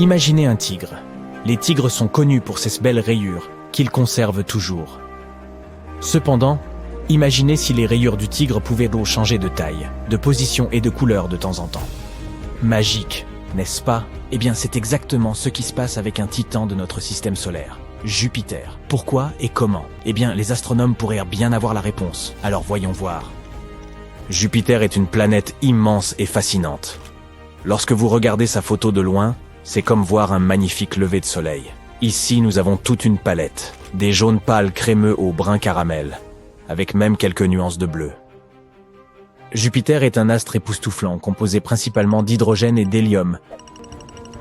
Imaginez un tigre. Les tigres sont connus pour ces belles rayures qu'ils conservent toujours. Cependant, imaginez si les rayures du tigre pouvaient changer de taille, de position et de couleur de temps en temps. Magique, n'est-ce pas? Eh bien, c'est exactement ce qui se passe avec un titan de notre système solaire, Jupiter. Pourquoi et comment? Eh bien, les astronomes pourraient bien avoir la réponse. Alors voyons voir. Jupiter est une planète immense et fascinante. Lorsque vous regardez sa photo de loin, c'est comme voir un magnifique lever de soleil. Ici, nous avons toute une palette, des jaunes pâles crémeux au brun caramel, avec même quelques nuances de bleu. Jupiter est un astre époustouflant, composé principalement d'hydrogène et d'hélium,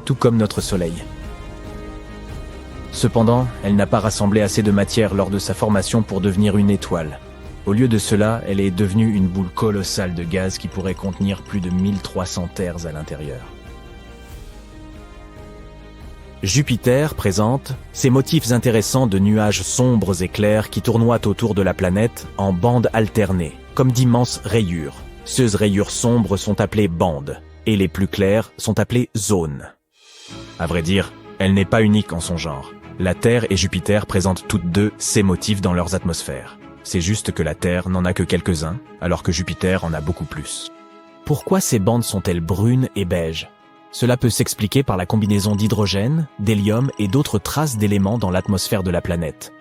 tout comme notre Soleil. Cependant, elle n'a pas rassemblé assez de matière lors de sa formation pour devenir une étoile. Au lieu de cela, elle est devenue une boule colossale de gaz qui pourrait contenir plus de 1300 terres à l'intérieur. Jupiter présente ces motifs intéressants de nuages sombres et clairs qui tournoient autour de la planète en bandes alternées, comme d'immenses rayures. Ces rayures sombres sont appelées bandes, et les plus claires sont appelées zones. À vrai dire, elle n'est pas unique en son genre. La Terre et Jupiter présentent toutes deux ces motifs dans leurs atmosphères. C'est juste que la Terre n'en a que quelques-uns, alors que Jupiter en a beaucoup plus. Pourquoi ces bandes sont-elles brunes et beiges ? Cela peut s'expliquer par la combinaison d'hydrogène, d'hélium et d'autres traces d'éléments dans l'atmosphère de la planète.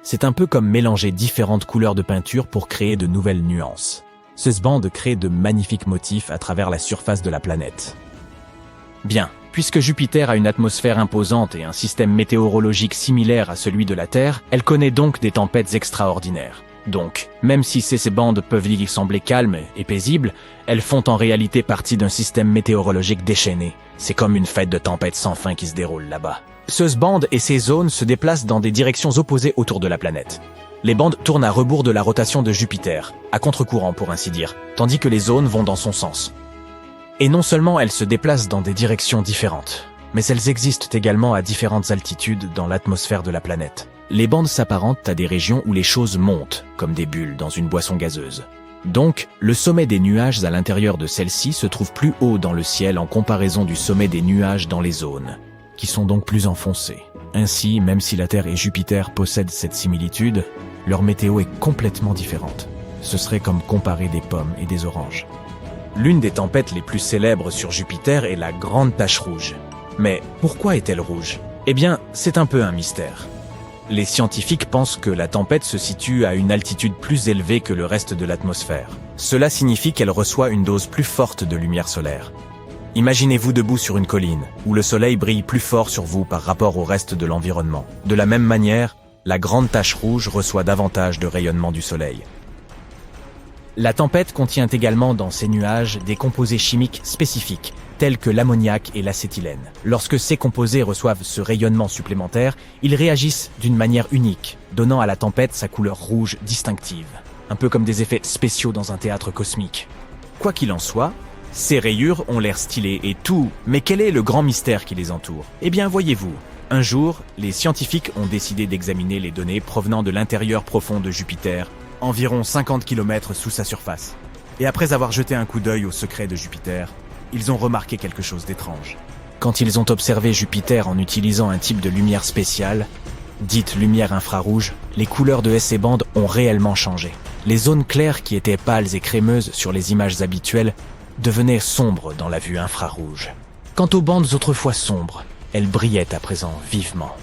C'est un peu comme mélanger différentes couleurs de peinture pour créer de nouvelles nuances. Ces bandes créent de magnifiques motifs à travers la surface de la planète. Bien, puisque Jupiter a une atmosphère imposante et un système météorologique similaire à celui de la Terre, elle connaît donc des tempêtes extraordinaires. Donc, même si ces bandes peuvent y sembler calmes et paisibles, elles font en réalité partie d'un système météorologique déchaîné. C'est comme une fête de tempête sans fin qui se déroule là-bas. Ces bandes et ces zones se déplacent dans des directions opposées autour de la planète. Les bandes tournent à rebours de la rotation de Jupiter, à contre-courant pour ainsi dire, tandis que les zones vont dans son sens. Et non seulement elles se déplacent dans des directions différentes, mais elles existent également à différentes altitudes dans l'atmosphère de la planète. Les bandes s'apparentent à des régions où les choses montent, comme des bulles dans une boisson gazeuse. Donc, le sommet des nuages à l'intérieur de celle-ci se trouve plus haut dans le ciel en comparaison du sommet des nuages dans les zones, qui sont donc plus enfoncées. Ainsi, même si la Terre et Jupiter possèdent cette similitude, leur météo est complètement différente. Ce serait comme comparer des pommes et des oranges. L'une des tempêtes les plus célèbres sur Jupiter est la Grande Tache Rouge. Mais pourquoi est-elle rouge? Eh bien, c'est un peu un mystère. Les scientifiques pensent que la tempête se situe à une altitude plus élevée que le reste de l'atmosphère. Cela signifie qu'elle reçoit une dose plus forte de lumière solaire. Imaginez-vous debout sur une colline, où le soleil brille plus fort sur vous par rapport au reste de l'environnement. De la même manière, la Grande Tache Rouge reçoit davantage de rayonnement du soleil. La tempête contient également dans ses nuages des composés chimiques spécifiques, tels que l'ammoniac et l'acétylène. Lorsque ces composés reçoivent ce rayonnement supplémentaire, ils réagissent d'une manière unique, donnant à la tempête sa couleur rouge distinctive, un peu comme des effets spéciaux dans un théâtre cosmique. Quoi qu'il en soit, ces rayures ont l'air stylées et tout, mais quel est le grand mystère qui les entoure? Eh bien, voyez-vous, un jour, les scientifiques ont décidé d'examiner les données provenant de l'intérieur profond de Jupiter, environ 50 km sous sa surface. Et après avoir jeté un coup d'œil au secret de Jupiter, ils ont remarqué quelque chose d'étrange. Quand ils ont observé Jupiter en utilisant un type de lumière spéciale, dite lumière infrarouge, les couleurs de ces bandes ont réellement changé. Les zones claires qui étaient pâles et crémeuses sur les images habituelles devenaient sombres dans la vue infrarouge. Quant aux bandes autrefois sombres, elles brillaient à présent vivement.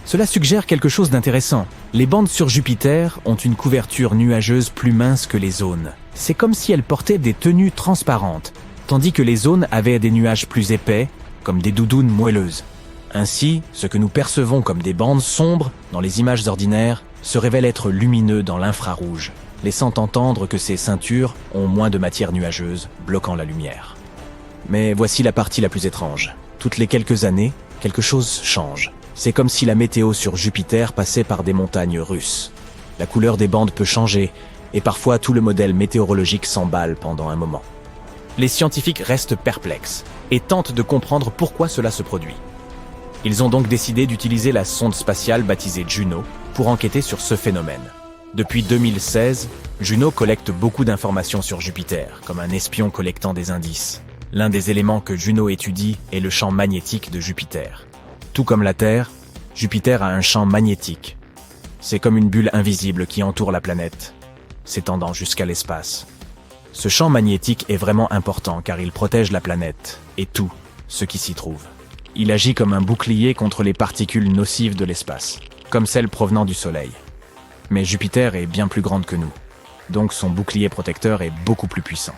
Cela suggère quelque chose d'intéressant. Les bandes sur Jupiter ont une couverture nuageuse plus mince que les zones. C'est comme si elles portaient des tenues transparentes, tandis que les zones avaient des nuages plus épais, comme des doudounes moelleuses. Ainsi, ce que nous percevons comme des bandes sombres dans les images ordinaires se révèle être lumineux dans l'infrarouge, laissant entendre que ces ceintures ont moins de matière nuageuse, bloquant la lumière. Mais voici la partie la plus étrange. Toutes les quelques années, quelque chose change. C'est comme si la météo sur Jupiter passait par des montagnes russes. La couleur des bandes peut changer, et parfois tout le modèle météorologique s'emballe pendant un moment. Les scientifiques restent perplexes et tentent de comprendre pourquoi cela se produit. Ils ont donc décidé d'utiliser la sonde spatiale baptisée Juno pour enquêter sur ce phénomène. Depuis 2016, Juno collecte beaucoup d'informations sur Jupiter, comme un espion collectant des indices. L'un des éléments que Juno étudie est le champ magnétique de Jupiter. Tout comme la Terre, Jupiter a un champ magnétique. C'est comme une bulle invisible qui entoure la planète, s'étendant jusqu'à l'espace. Ce champ magnétique est vraiment important car il protège la planète et tout ce qui s'y trouve. Il agit comme un bouclier contre les particules nocives de l'espace, comme celles provenant du Soleil. Mais Jupiter est bien plus grande que nous, donc son bouclier protecteur est beaucoup plus puissant.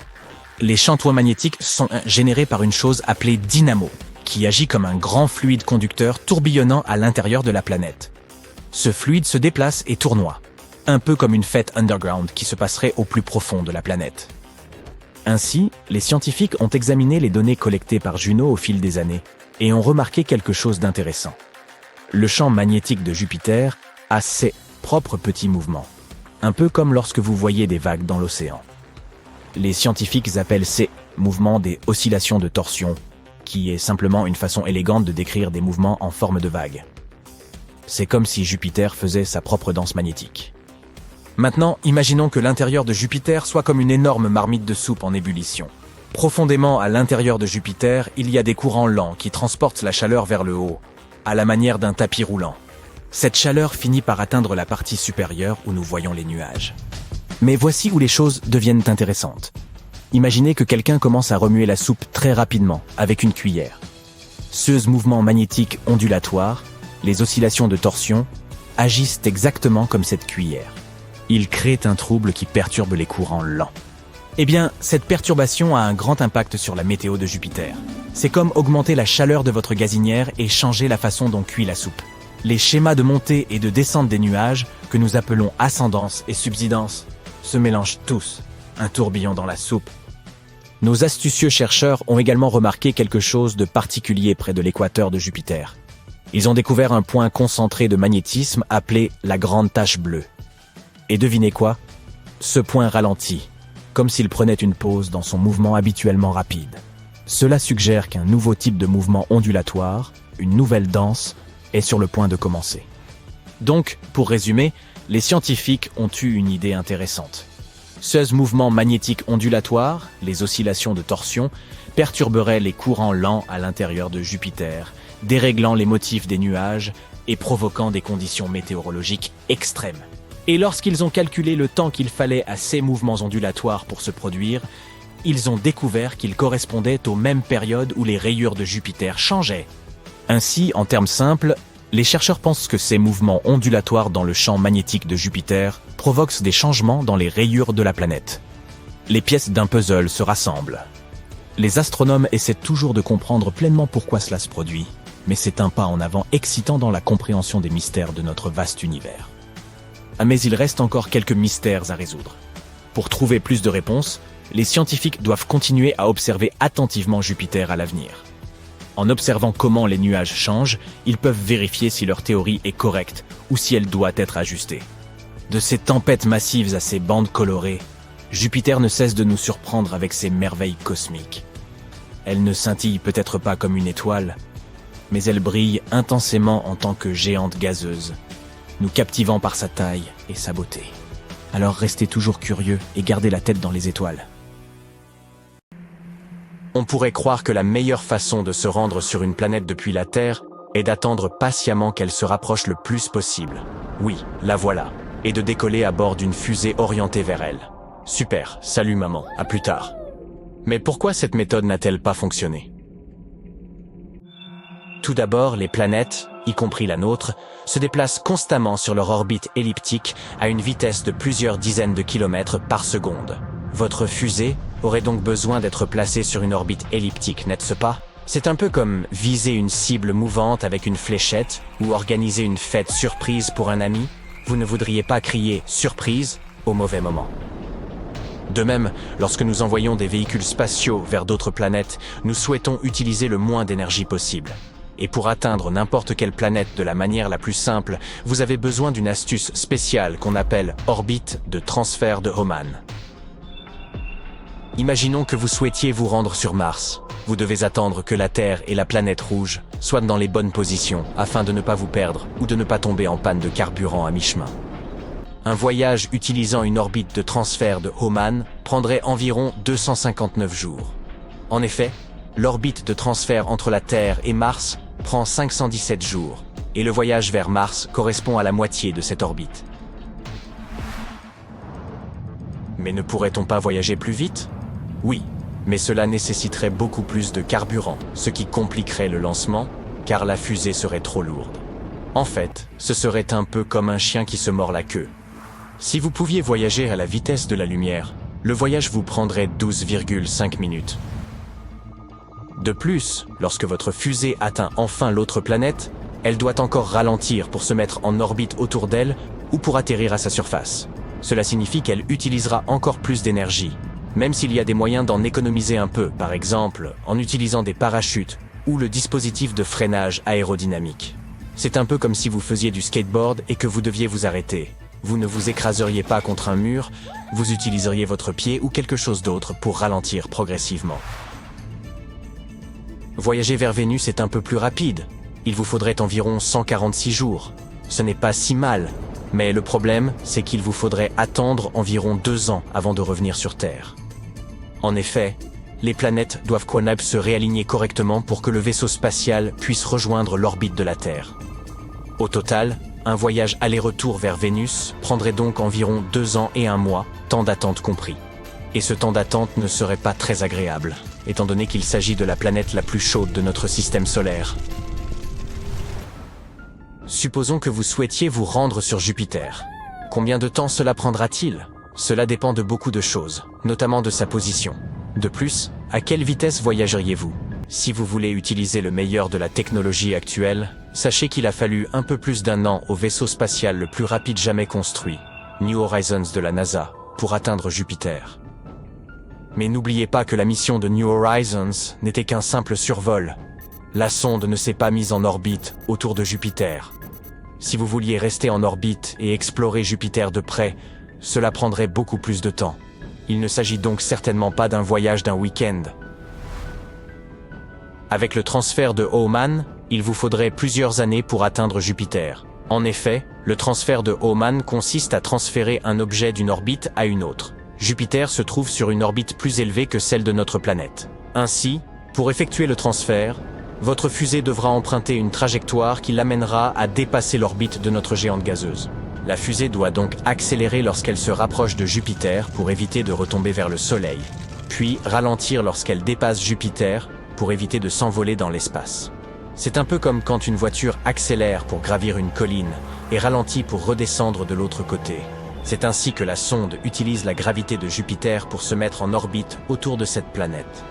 Les champs magnétiques sont générés par une chose appelée dynamo, qui agit comme un grand fluide conducteur tourbillonnant à l'intérieur de la planète. Ce fluide se déplace et tournoie, un peu comme une fête underground qui se passerait au plus profond de la planète. Ainsi, les scientifiques ont examiné les données collectées par Juno au fil des années et ont remarqué quelque chose d'intéressant. Le champ magnétique de Jupiter a ses propres petits mouvements, un peu comme lorsque vous voyez des vagues dans l'océan. Les scientifiques appellent ces mouvements des oscillations de torsion, qui est simplement une façon élégante de décrire des mouvements en forme de vagues. C'est comme si Jupiter faisait sa propre danse magnétique. Maintenant, imaginons que l'intérieur de Jupiter soit comme une énorme marmite de soupe en ébullition. Profondément à l'intérieur de Jupiter, il y a des courants lents qui transportent la chaleur vers le haut, à la manière d'un tapis roulant. Cette chaleur finit par atteindre la partie supérieure où nous voyons les nuages. Mais voici où les choses deviennent intéressantes. Imaginez que quelqu'un commence à remuer la soupe très rapidement, avec une cuillère. Ces mouvements magnétiques ondulatoires, les oscillations de torsion, agissent exactement comme cette cuillère. Ils créent un trouble qui perturbe les courants lents. Eh bien, cette perturbation a un grand impact sur la météo de Jupiter. C'est comme augmenter la chaleur de votre gazinière et changer la façon dont cuit la soupe. Les schémas de montée et de descente des nuages, que nous appelons ascendance et subsidence, se mélangent tous, un tourbillon dans la soupe. Nos astucieux chercheurs ont également remarqué quelque chose de particulier près de l'équateur de Jupiter. Ils ont découvert un point concentré de magnétisme appelé la grande tache bleue. Et devinez quoi? Ce point ralentit, comme s'il prenait une pause dans son mouvement habituellement rapide. Cela suggère qu'un nouveau type de mouvement ondulatoire, une nouvelle danse, est sur le point de commencer. Donc, pour résumer, les scientifiques ont eu une idée intéressante. Ces mouvements magnétiques ondulatoires, les oscillations de torsion, perturberaient les courants lents à l'intérieur de Jupiter, déréglant les motifs des nuages et provoquant des conditions météorologiques extrêmes. Et lorsqu'ils ont calculé le temps qu'il fallait à ces mouvements ondulatoires pour se produire, ils ont découvert qu'ils correspondaient aux mêmes périodes où les rayures de Jupiter changeaient. Ainsi, en termes simples, les chercheurs pensent que ces mouvements ondulatoires dans le champ magnétique de Jupiter provoquent des changements dans les rayures de la planète. Les pièces d'un puzzle se rassemblent. Les astronomes essaient toujours de comprendre pleinement pourquoi cela se produit, mais c'est un pas en avant excitant dans la compréhension des mystères de notre vaste univers. Mais il reste encore quelques mystères à résoudre. Pour trouver plus de réponses, les scientifiques doivent continuer à observer attentivement Jupiter à l'avenir. En observant comment les nuages changent, ils peuvent vérifier si leur théorie est correcte ou si elle doit être ajustée. De ces tempêtes massives à ces bandes colorées, Jupiter ne cesse de nous surprendre avec ses merveilles cosmiques. Elle ne scintille peut-être pas comme une étoile, mais elle brille intensément en tant que géante gazeuse, nous captivant par sa taille et sa beauté. Alors restez toujours curieux et gardez la tête dans les étoiles. On pourrait croire que la meilleure façon de se rendre sur une planète depuis la Terre est d'attendre patiemment qu'elle se rapproche le plus possible. Oui, la voilà. Et de décoller à bord d'une fusée orientée vers elle. Super, salut maman, à plus tard. Mais pourquoi cette méthode n'a-t-elle pas fonctionné? Tout d'abord, les planètes, y compris la nôtre, se déplacent constamment sur leur orbite elliptique à une vitesse de plusieurs dizaines de kilomètres par seconde. Votre fusée aurait donc besoin d'être placée sur une orbite elliptique, n'est-ce pas? C'est un peu comme viser une cible mouvante avec une fléchette ou organiser une fête surprise pour un ami. Vous ne voudriez pas crier « surprise » au mauvais moment. De même, lorsque nous envoyons des véhicules spatiaux vers d'autres planètes, nous souhaitons utiliser le moins d'énergie possible. Et pour atteindre n'importe quelle planète de la manière la plus simple, vous avez besoin d'une astuce spéciale qu'on appelle orbite de transfert de Hohmann. Imaginons que vous souhaitiez vous rendre sur Mars. Vous devez attendre que la Terre et la planète rouge soient dans les bonnes positions afin de ne pas vous perdre ou de ne pas tomber en panne de carburant à mi-chemin. Un voyage utilisant une orbite de transfert de Hohmann prendrait environ 259 jours. En effet, l'orbite de transfert entre la Terre et Mars prend 517 jours, et le voyage vers Mars correspond à la moitié de cette orbite. Mais ne pourrait-on pas voyager plus vite? Oui, mais cela nécessiterait beaucoup plus de carburant, ce qui compliquerait le lancement, car la fusée serait trop lourde. En fait, ce serait un peu comme un chien qui se mord la queue. Si vous pouviez voyager à la vitesse de la lumière, le voyage vous prendrait 12,5 minutes. De plus, lorsque votre fusée atteint enfin l'autre planète, elle doit encore ralentir pour se mettre en orbite autour d'elle ou pour atterrir à sa surface. Cela signifie qu'elle utilisera encore plus d'énergie, même s'il y a des moyens d'en économiser un peu, par exemple en utilisant des parachutes ou le dispositif de freinage aérodynamique. C'est un peu comme si vous faisiez du skateboard et que vous deviez vous arrêter. Vous ne vous écraseriez pas contre un mur, vous utiliseriez votre pied ou quelque chose d'autre pour ralentir progressivement. Voyager vers Vénus est un peu plus rapide. Il vous faudrait environ 146 jours. Ce n'est pas si mal, mais le problème, c'est qu'il vous faudrait attendre environ 2 ans avant de revenir sur Terre. En effet, les planètes doivent se réaligner correctement pour que le vaisseau spatial puisse rejoindre l'orbite de la Terre. Au total, un voyage aller-retour vers Vénus prendrait donc environ 2 ans et 1 mois, temps d'attente compris. Et ce temps d'attente ne serait pas très agréable, étant donné qu'il s'agit de la planète la plus chaude de notre système solaire. Supposons que vous souhaitiez vous rendre sur Jupiter. Combien de temps cela prendra-t-il? Cela dépend de beaucoup de choses, notamment de sa position. De plus, à quelle vitesse voyageriez-vous? Si vous voulez utiliser le meilleur de la technologie actuelle, sachez qu'il a fallu un peu plus d'1 an au vaisseau spatial le plus rapide jamais construit, New Horizons de la NASA, pour atteindre Jupiter. Mais n'oubliez pas que la mission de New Horizons n'était qu'un simple survol. La sonde ne s'est pas mise en orbite autour de Jupiter. Si vous vouliez rester en orbite et explorer Jupiter de près, cela prendrait beaucoup plus de temps. Il ne s'agit donc certainement pas d'un voyage d'un week-end. Avec le transfert de Hohmann, il vous faudrait plusieurs années pour atteindre Jupiter. En effet, le transfert de Hohmann consiste à transférer un objet d'une orbite à une autre. Jupiter se trouve sur une orbite plus élevée que celle de notre planète. Ainsi, pour effectuer le transfert, votre fusée devra emprunter une trajectoire qui l'amènera à dépasser l'orbite de notre géante gazeuse. La fusée doit donc accélérer lorsqu'elle se rapproche de Jupiter pour éviter de retomber vers le Soleil, puis ralentir lorsqu'elle dépasse Jupiter pour éviter de s'envoler dans l'espace. C'est un peu comme quand une voiture accélère pour gravir une colline et ralentit pour redescendre de l'autre côté. C'est ainsi que la sonde utilise la gravité de Jupiter pour se mettre en orbite autour de cette planète.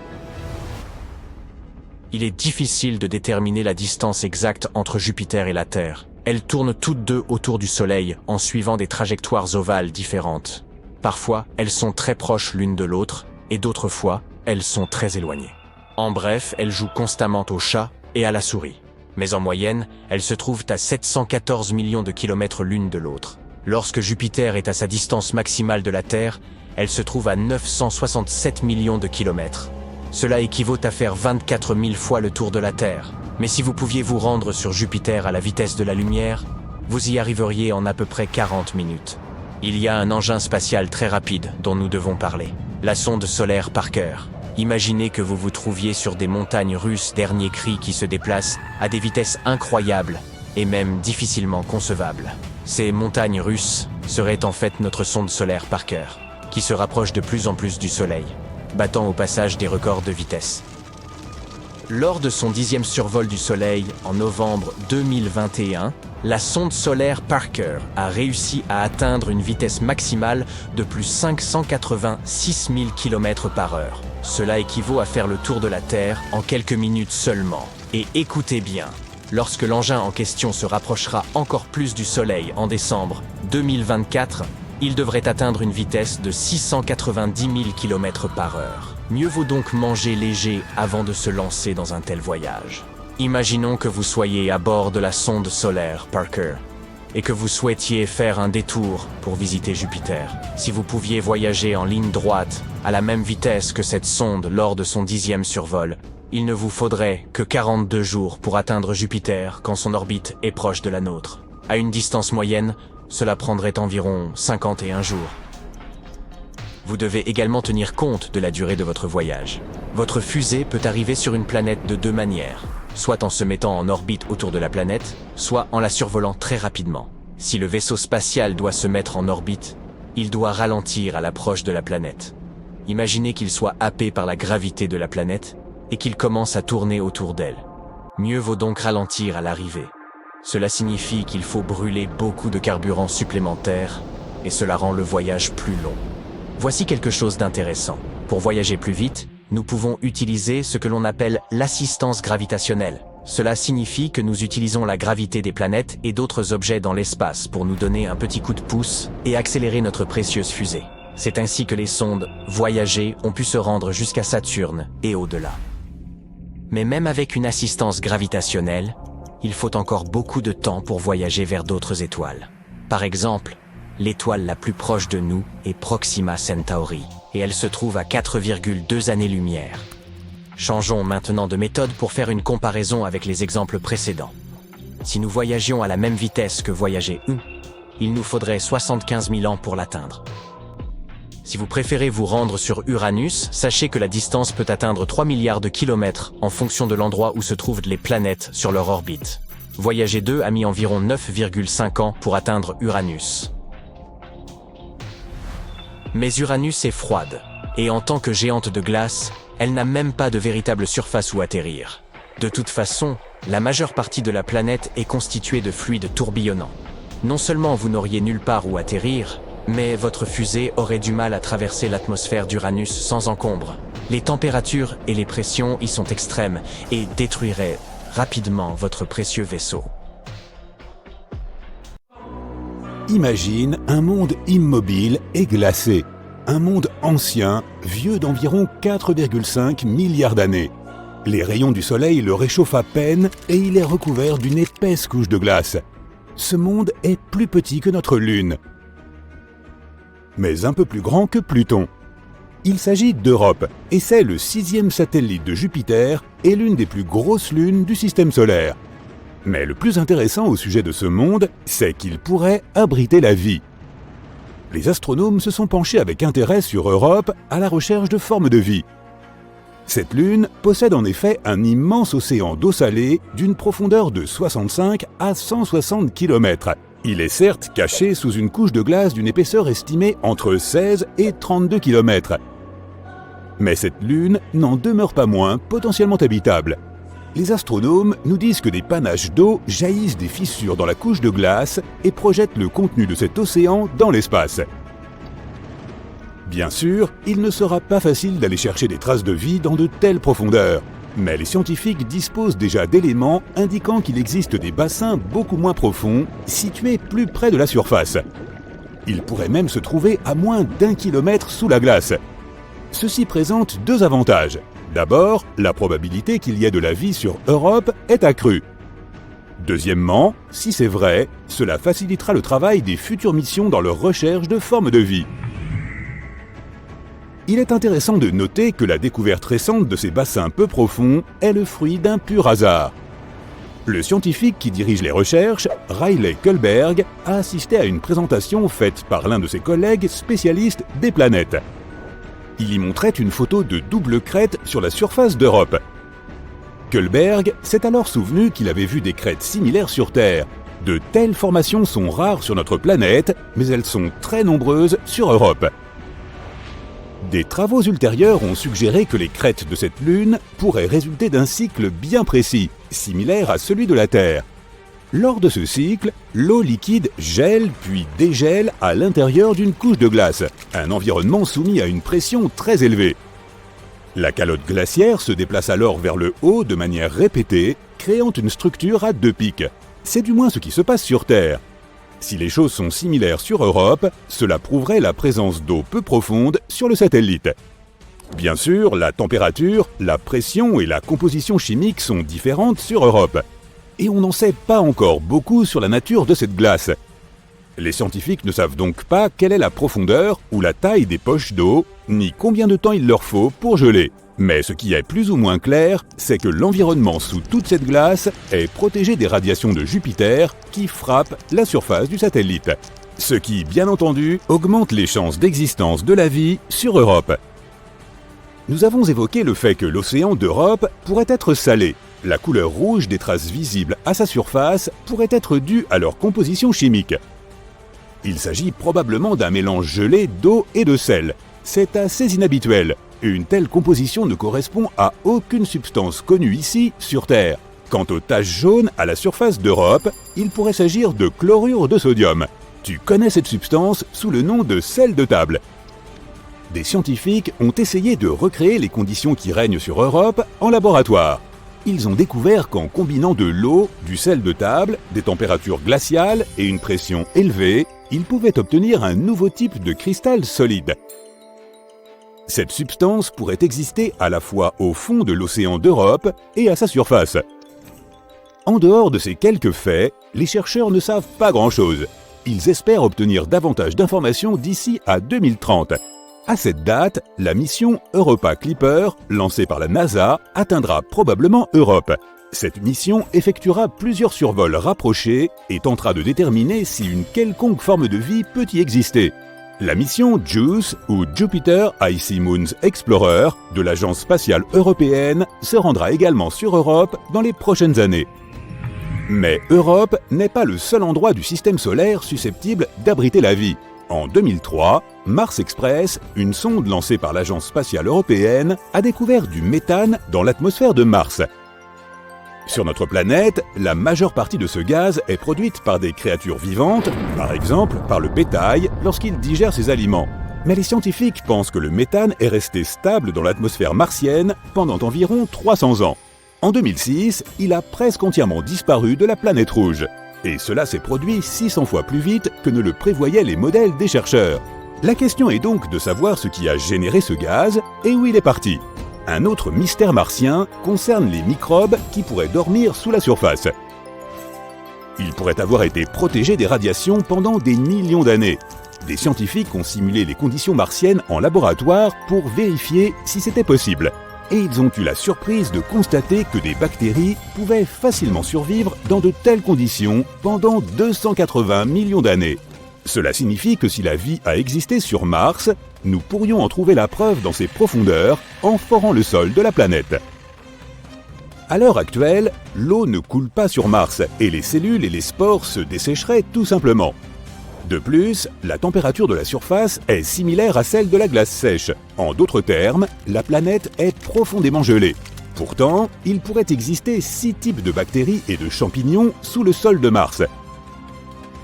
Il est difficile de déterminer la distance exacte entre Jupiter et la Terre. Elles tournent toutes deux autour du Soleil en suivant des trajectoires ovales différentes. Parfois, elles sont très proches l'une de l'autre, et d'autres fois, elles sont très éloignées. En bref, elles jouent constamment au chat et à la souris. Mais en moyenne, elles se trouvent à 714 millions de kilomètres l'une de l'autre. Lorsque Jupiter est à sa distance maximale de la Terre, elle se trouve à 967 millions de kilomètres. Cela équivaut à faire 24 000 fois le tour de la Terre. Mais si vous pouviez vous rendre sur Jupiter à la vitesse de la lumière, vous y arriveriez en à peu près 40 minutes. Il y a un engin spatial très rapide dont nous devons parler, la sonde solaire Parker. Imaginez que vous vous trouviez sur des montagnes russes dernier cri qui se déplacent à des vitesses incroyables et même difficilement concevables. Ces montagnes russes seraient en fait notre sonde solaire Parker, qui se rapproche de plus en plus du Soleil, battant au passage des records de vitesse. Lors de son 10e survol du Soleil en novembre 2021, la sonde solaire Parker a réussi à atteindre une vitesse maximale de plus 586 000 km/h. Cela équivaut à faire le tour de la Terre en quelques minutes seulement. Et écoutez bien, lorsque l'engin en question se rapprochera encore plus du Soleil en décembre 2024, il devrait atteindre une vitesse de 690 000 km/h. Mieux vaut donc manger léger avant de se lancer dans un tel voyage. Imaginons que vous soyez à bord de la sonde solaire Parker et que vous souhaitiez faire un détour pour visiter Jupiter. Si vous pouviez voyager en ligne droite à la même vitesse que cette sonde lors de son 10e survol, il ne vous faudrait que 42 jours pour atteindre Jupiter quand son orbite est proche de la nôtre. À une distance moyenne, cela prendrait environ 51 jours. Vous devez également tenir compte de la durée de votre voyage. Votre fusée peut arriver sur une planète de deux manières, soit en se mettant en orbite autour de la planète, soit en la survolant très rapidement. Si le vaisseau spatial doit se mettre en orbite, il doit ralentir à l'approche de la planète. Imaginez qu'il soit happé par la gravité de la planète et qu'il commence à tourner autour d'elle. Mieux vaut donc ralentir à l'arrivée. Cela signifie qu'il faut brûler beaucoup de carburant supplémentaire et cela rend le voyage plus long. Voici quelque chose d'intéressant. Pour voyager plus vite, nous pouvons utiliser ce que l'on appelle l'assistance gravitationnelle. Cela signifie que nous utilisons la gravité des planètes et d'autres objets dans l'espace pour nous donner un petit coup de pouce et accélérer notre précieuse fusée. C'est ainsi que les sondes Voyager ont pu se rendre jusqu'à Saturne et au-delà. Mais même avec une assistance gravitationnelle, il faut encore beaucoup de temps pour voyager vers d'autres étoiles. Par exemple, l'étoile la plus proche de nous est Proxima Centauri, et elle se trouve à 4,2 années-lumière. Changeons maintenant de méthode pour faire une comparaison avec les exemples précédents. Si nous voyagions à la même vitesse que Voyager 1, il nous faudrait 75 000 ans pour l'atteindre. Si vous préférez vous rendre sur Uranus, sachez que la distance peut atteindre 3 milliards de kilomètres en fonction de l'endroit où se trouvent les planètes sur leur orbite. Voyager 2 a mis environ 9,5 ans pour atteindre Uranus. Mais Uranus est froide, et en tant que géante de glace, elle n'a même pas de véritable surface où atterrir. De toute façon, la majeure partie de la planète est constituée de fluide tourbillonnant. Non seulement vous n'auriez nulle part où atterrir, mais votre fusée aurait du mal à traverser l'atmosphère d'Uranus sans encombre. Les températures et les pressions y sont extrêmes et détruiraient rapidement votre précieux vaisseau. Imagine un monde immobile et glacé. Un monde ancien, vieux d'environ 4,5 milliards d'années. Les rayons du soleil le réchauffent à peine et il est recouvert d'une épaisse couche de glace. Ce monde est plus petit que notre Lune, mais un peu plus grand que Pluton. Il s'agit d'Europe, et c'est le 6e satellite de Jupiter et l'une des plus grosses lunes du système solaire. Mais le plus intéressant au sujet de ce monde, c'est qu'il pourrait abriter la vie. Les astronomes se sont penchés avec intérêt sur Europe à la recherche de formes de vie. Cette lune possède en effet un immense océan d'eau salée d'une profondeur de 65 à 160 km. Il est certes caché sous une couche de glace d'une épaisseur estimée entre 16 et 32 km. Mais cette lune n'en demeure pas moins potentiellement habitable. Les astronomes nous disent que des panaches d'eau jaillissent des fissures dans la couche de glace et projettent le contenu de cet océan dans l'espace. Bien sûr, il ne sera pas facile d'aller chercher des traces de vie dans de telles profondeurs. Mais les scientifiques disposent déjà d'éléments indiquant qu'il existe des bassins beaucoup moins profonds, situés plus près de la surface. Ils pourraient même se trouver à moins d'1 kilomètre sous la glace. Ceci présente deux avantages. D'abord, la probabilité qu'il y ait de la vie sur Europe est accrue. Deuxièmement, si c'est vrai, cela facilitera le travail des futures missions dans leur recherche de formes de vie. Il est intéressant de noter que la découverte récente de ces bassins peu profonds est le fruit d'un pur hasard. Le scientifique qui dirige les recherches, Riley Kullberg, a assisté à une présentation faite par l'un de ses collègues spécialistes des planètes. Il y montrait une photo de double crête sur la surface d'Europe. Kullberg s'est alors souvenu qu'il avait vu des crêtes similaires sur Terre. De telles formations sont rares sur notre planète, mais elles sont très nombreuses sur Europe. Des travaux ultérieurs ont suggéré que les crêtes de cette lune pourraient résulter d'un cycle bien précis, similaire à celui de la Terre. Lors de ce cycle, l'eau liquide gèle puis dégèle à l'intérieur d'une couche de glace, un environnement soumis à une pression très élevée. La calotte glaciaire se déplace alors vers le haut de manière répétée, créant une structure à deux pics. C'est du moins ce qui se passe sur Terre. Si les choses sont similaires sur Europe, cela prouverait la présence d'eau peu profonde sur le satellite. Bien sûr, la température, la pression et la composition chimique sont différentes sur Europe. Et on n'en sait pas encore beaucoup sur la nature de cette glace. Les scientifiques ne savent donc pas quelle est la profondeur ou la taille des poches d'eau, ni combien de temps il leur faut pour geler. Mais ce qui est plus ou moins clair, c'est que l'environnement sous toute cette glace est protégé des radiations de Jupiter qui frappent la surface du satellite. Ce qui, bien entendu, augmente les chances d'existence de la vie sur Europe. Nous avons évoqué le fait que l'océan d'Europe pourrait être salé. La couleur rouge des traces visibles à sa surface pourrait être due à leur composition chimique. Il s'agit probablement d'un mélange gelé d'eau et de sel. C'est assez inhabituel. Une telle composition ne correspond à aucune substance connue ici sur Terre. Quant aux taches jaunes à la surface d'Europe, il pourrait s'agir de chlorure de sodium. Tu connais cette substance sous le nom de sel de table. Des scientifiques ont essayé de recréer les conditions qui règnent sur Europe en laboratoire. Ils ont découvert qu'en combinant de l'eau, du sel de table, des températures glaciales et une pression élevée, ils pouvaient obtenir un nouveau type de cristal solide. Cette substance pourrait exister à la fois au fond de l'océan d'Europe et à sa surface. En dehors de ces quelques faits, les chercheurs ne savent pas grand-chose. Ils espèrent obtenir davantage d'informations d'ici à 2030. À cette date, la mission Europa Clipper, lancée par la NASA, atteindra probablement Europe. Cette mission effectuera plusieurs survols rapprochés et tentera de déterminer si une quelconque forme de vie peut y exister. La mission JUICE, ou Jupiter Icy Moons Explorer, de l'Agence spatiale européenne, se rendra également sur Europe dans les prochaines années. Mais Europe n'est pas le seul endroit du système solaire susceptible d'abriter la vie. En 2003, Mars Express, une sonde lancée par l'Agence spatiale européenne, a découvert du méthane dans l'atmosphère de Mars. Sur notre planète, la majeure partie de ce gaz est produite par des créatures vivantes, par exemple par le bétail lorsqu'il digère ses aliments. Mais les scientifiques pensent que le méthane est resté stable dans l'atmosphère martienne pendant environ 300 ans. En 2006, il a presque entièrement disparu de la planète rouge. Et cela s'est produit 600 fois plus vite que ne le prévoyaient les modèles des chercheurs. La question est donc de savoir ce qui a généré ce gaz et où il est parti. Un autre mystère martien concerne les microbes qui pourraient dormir sous la surface. Ils pourraient avoir été protégés des radiations pendant des millions d'années. Des scientifiques ont simulé les conditions martiennes en laboratoire pour vérifier si c'était possible. Et ils ont eu la surprise de constater que des bactéries pouvaient facilement survivre dans de telles conditions pendant 280 millions d'années. Cela signifie que si la vie a existé sur Mars, nous pourrions en trouver la preuve dans ses profondeurs en forant le sol de la planète. À l'heure actuelle, l'eau ne coule pas sur Mars et les cellules et les spores se dessécheraient tout simplement. De plus, la température de la surface est similaire à celle de la glace sèche. En d'autres termes, la planète est profondément gelée. Pourtant, il pourrait exister 6 types de bactéries et de champignons sous le sol de Mars.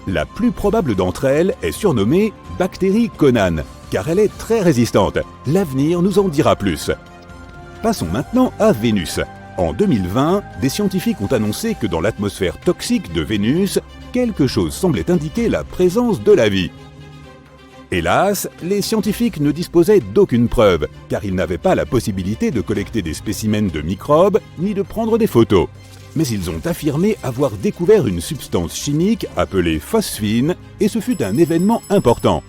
La plus probable d'entre elles est surnommée bactérie Conan, car elle est très résistante. L'avenir nous en dira plus. Passons maintenant à Vénus. En 2020, des scientifiques ont annoncé que dans l'atmosphère toxique de Vénus, quelque chose semblait indiquer la présence de la vie. Hélas, les scientifiques ne disposaient d'aucune preuve, car ils n'avaient pas la possibilité de collecter des spécimens de microbes ni de prendre des photos. Mais ils ont affirmé avoir découvert une substance chimique appelée phosphine, et ce fut un événement important.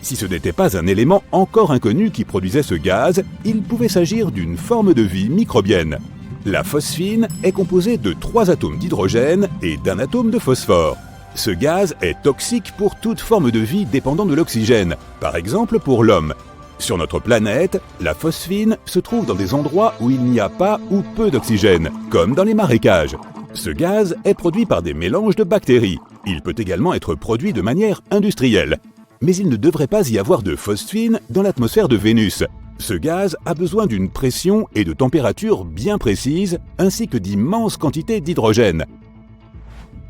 Si ce n'était pas un élément encore inconnu qui produisait ce gaz, il pouvait s'agir d'une forme de vie microbienne. La phosphine est composée de 3 atomes d'hydrogène et d'un atome de phosphore. Ce gaz est toxique pour toute forme de vie dépendant de l'oxygène, par exemple pour l'homme. Sur notre planète, la phosphine se trouve dans des endroits où il n'y a pas ou peu d'oxygène, comme dans les marécages. Ce gaz est produit par des mélanges de bactéries. Il peut également être produit de manière industrielle. Mais il ne devrait pas y avoir de phosphine dans l'atmosphère de Vénus. Ce gaz a besoin d'une pression et de température bien précises, ainsi que d'immenses quantités d'hydrogène.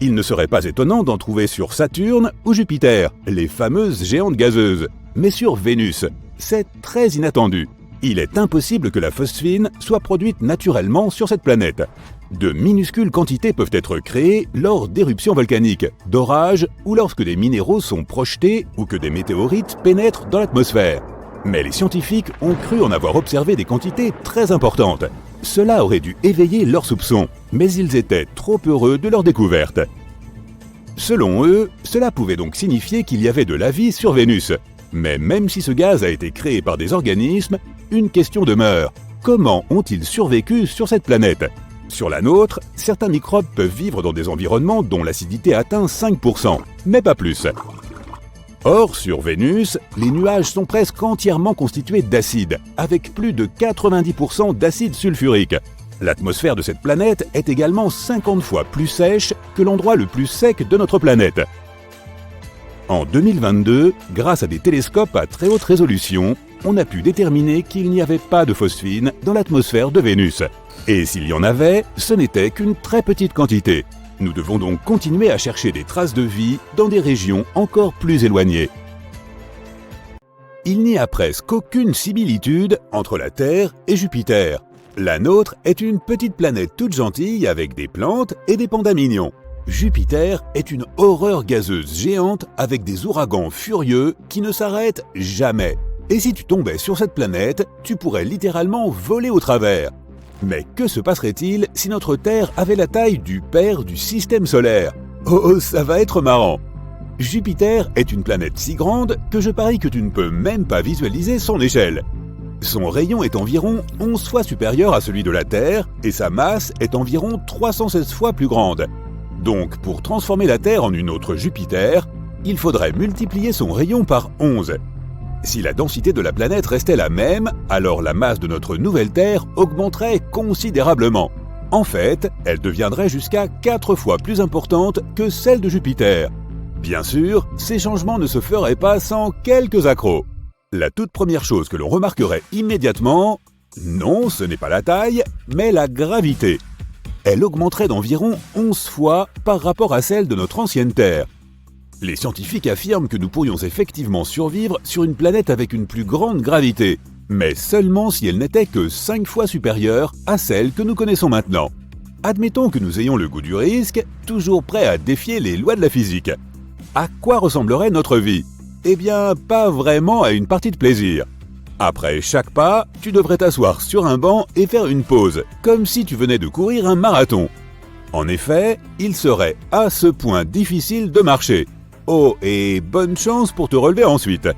Il ne serait pas étonnant d'en trouver sur Saturne ou Jupiter, les fameuses géantes gazeuses. Mais sur Vénus, c'est très inattendu. Il est impossible que la phosphine soit produite naturellement sur cette planète. De minuscules quantités peuvent être créées lors d'éruptions volcaniques, d'orages ou lorsque des minéraux sont projetés ou que des météorites pénètrent dans l'atmosphère. Mais les scientifiques ont cru en avoir observé des quantités très importantes. Cela aurait dû éveiller leurs soupçons, mais ils étaient trop heureux de leur découverte. Selon eux, cela pouvait donc signifier qu'il y avait de la vie sur Vénus. Mais même si ce gaz a été créé par des organismes, une question demeure. Comment ont-ils survécu sur cette planète ? Sur la nôtre, certains microbes peuvent vivre dans des environnements dont l'acidité atteint 5%, mais pas plus. Or, sur Vénus, les nuages sont presque entièrement constitués d'acide, avec plus de 90% d'acide sulfurique. L'atmosphère de cette planète est également 50 fois plus sèche que l'endroit le plus sec de notre planète. En 2022, grâce à des télescopes à très haute résolution, on a pu déterminer qu'il n'y avait pas de phosphine dans l'atmosphère de Vénus. Et s'il y en avait, ce n'était qu'une très petite quantité. Nous devons donc continuer à chercher des traces de vie dans des régions encore plus éloignées. Il n'y a presque aucune similitude entre la Terre et Jupiter. La nôtre est une petite planète toute gentille avec des plantes et des pandas mignons. Jupiter est une horreur gazeuse géante avec des ouragans furieux qui ne s'arrêtent jamais. Et si tu tombais sur cette planète, tu pourrais littéralement voler au travers. Mais que se passerait-il si notre Terre avait la taille du père du système solaire? Oh, ça va être marrant! Jupiter est une planète si grande que je parie que tu ne peux même pas visualiser son échelle. Son rayon est environ 11 fois supérieur à celui de la Terre et sa masse est environ 316 fois plus grande. Donc, pour transformer la Terre en une autre Jupiter, il faudrait multiplier son rayon par 11. Si la densité de la planète restait la même, alors la masse de notre nouvelle Terre augmenterait considérablement. En fait, elle deviendrait jusqu'à 4 fois plus importante que celle de Jupiter. Bien sûr, ces changements ne se feraient pas sans quelques accros. La toute première chose que l'on remarquerait immédiatement, non, ce n'est pas la taille, mais la gravité. Elle augmenterait d'environ 11 fois par rapport à celle de notre ancienne Terre. Les scientifiques affirment que nous pourrions effectivement survivre sur une planète avec une plus grande gravité, mais seulement si elle n'était que 5 fois supérieure à celle que nous connaissons maintenant. Admettons que nous ayons le goût du risque, toujours prêts à défier les lois de la physique. À quoi ressemblerait notre vie? Eh bien, pas vraiment à une partie de plaisir. Après chaque pas, tu devrais t'asseoir sur un banc et faire une pause, comme si tu venais de courir un marathon. En effet, il serait à ce point difficile de marcher. Oh, et bonne chance pour te relever ensuite.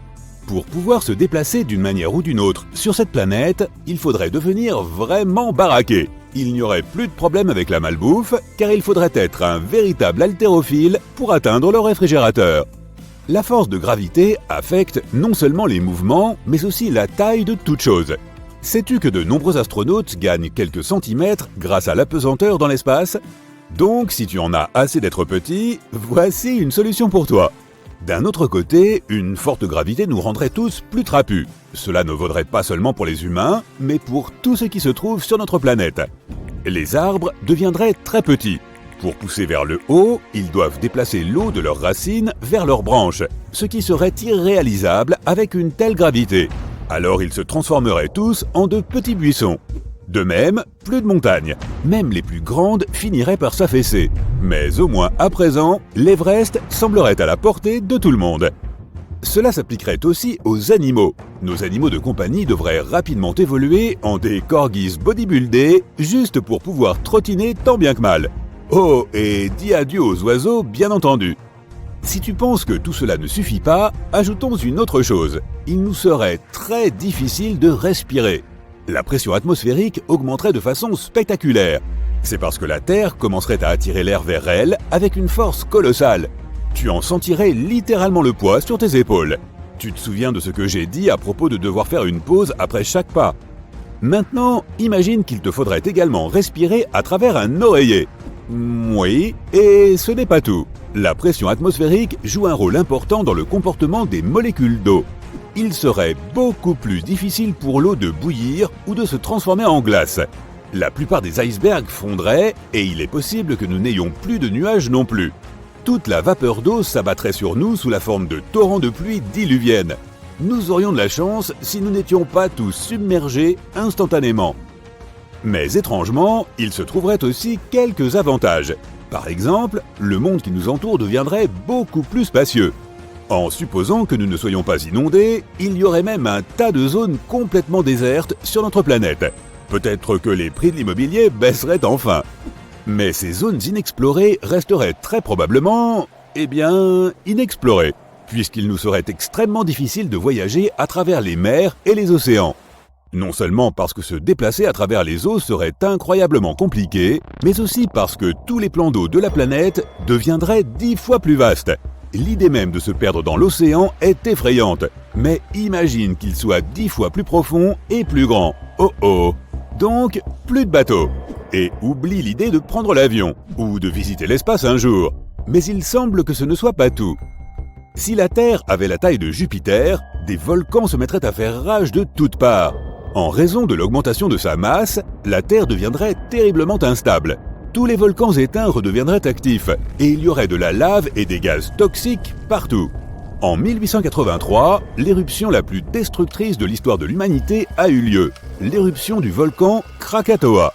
Pour pouvoir se déplacer d'une manière ou d'une autre sur cette planète, il faudrait devenir vraiment baraqué. Il n'y aurait plus de problème avec la malbouffe, car il faudrait être un véritable haltérophile pour atteindre le réfrigérateur. La force de gravité affecte non seulement les mouvements, mais aussi la taille de toute chose. Sais-tu que de nombreux astronautes gagnent quelques centimètres grâce à l'apesanteur dans l'espace? Donc, si tu en as assez d'être petit, voici une solution pour toi. D'un autre côté, une forte gravité nous rendrait tous plus trapus. Cela ne vaudrait pas seulement pour les humains, mais pour tout ce qui se trouve sur notre planète. Les arbres deviendraient très petits. Pour pousser vers le haut, ils doivent déplacer l'eau de leurs racines vers leurs branches, ce qui serait irréalisable avec une telle gravité. Alors ils se transformeraient tous en de petits buissons. De même, plus de montagnes. Même les plus grandes finiraient par s'affaisser. Mais au moins à présent, l'Everest semblerait à la portée de tout le monde. Cela s'appliquerait aussi aux animaux. Nos animaux de compagnie devraient rapidement évoluer en des corgis bodybuildés, juste pour pouvoir trottiner tant bien que mal. Oh, et dis adieu aux oiseaux, bien entendu. Si tu penses que tout cela ne suffit pas, ajoutons une autre chose. Il nous serait très difficile de respirer. La pression atmosphérique augmenterait de façon spectaculaire. C'est parce que la Terre commencerait à attirer l'air vers elle avec une force colossale. Tu en sentirais littéralement le poids sur tes épaules. Tu te souviens de ce que j'ai dit à propos de devoir faire une pause après chaque pas. Maintenant, imagine qu'il te faudrait également respirer à travers un oreiller. Oui, et ce n'est pas tout. La pression atmosphérique joue un rôle important dans le comportement des molécules d'eau. Il serait beaucoup plus difficile pour l'eau de bouillir ou de se transformer en glace. La plupart des icebergs fondraient et il est possible que nous n'ayons plus de nuages non plus. Toute la vapeur d'eau s'abattrait sur nous sous la forme de torrents de pluie diluvienne. Nous aurions de la chance si nous n'étions pas tous submergés instantanément. Mais étrangement, il se trouverait aussi quelques avantages. Par exemple, le monde qui nous entoure deviendrait beaucoup plus spacieux. En supposant que nous ne soyons pas inondés, il y aurait même un tas de zones complètement désertes sur notre planète. Peut-être que les prix de l'immobilier baisseraient enfin. Mais ces zones inexplorées resteraient très probablement, inexplorées, puisqu'il nous serait extrêmement difficile de voyager à travers les mers et les océans. Non seulement parce que se déplacer à travers les eaux serait incroyablement compliqué, mais aussi parce que tous les plans d'eau de la planète deviendraient 10 fois plus vastes. L'idée même de se perdre dans l'océan est effrayante, mais imagine qu'il soit 10 fois plus profond et plus grand. Oh oh! Donc, plus de bateaux. Et oublie l'idée de prendre l'avion, ou de visiter l'espace un jour. Mais il semble que ce ne soit pas tout. Si la Terre avait la taille de Jupiter, des volcans se mettraient à faire rage de toutes parts. En raison de l'augmentation de sa masse, la Terre deviendrait terriblement instable. Tous les volcans éteints redeviendraient actifs, et il y aurait de la lave et des gaz toxiques partout. En 1883, l'éruption la plus destructrice de l'histoire de l'humanité a eu lieu, l'éruption du volcan Krakatoa.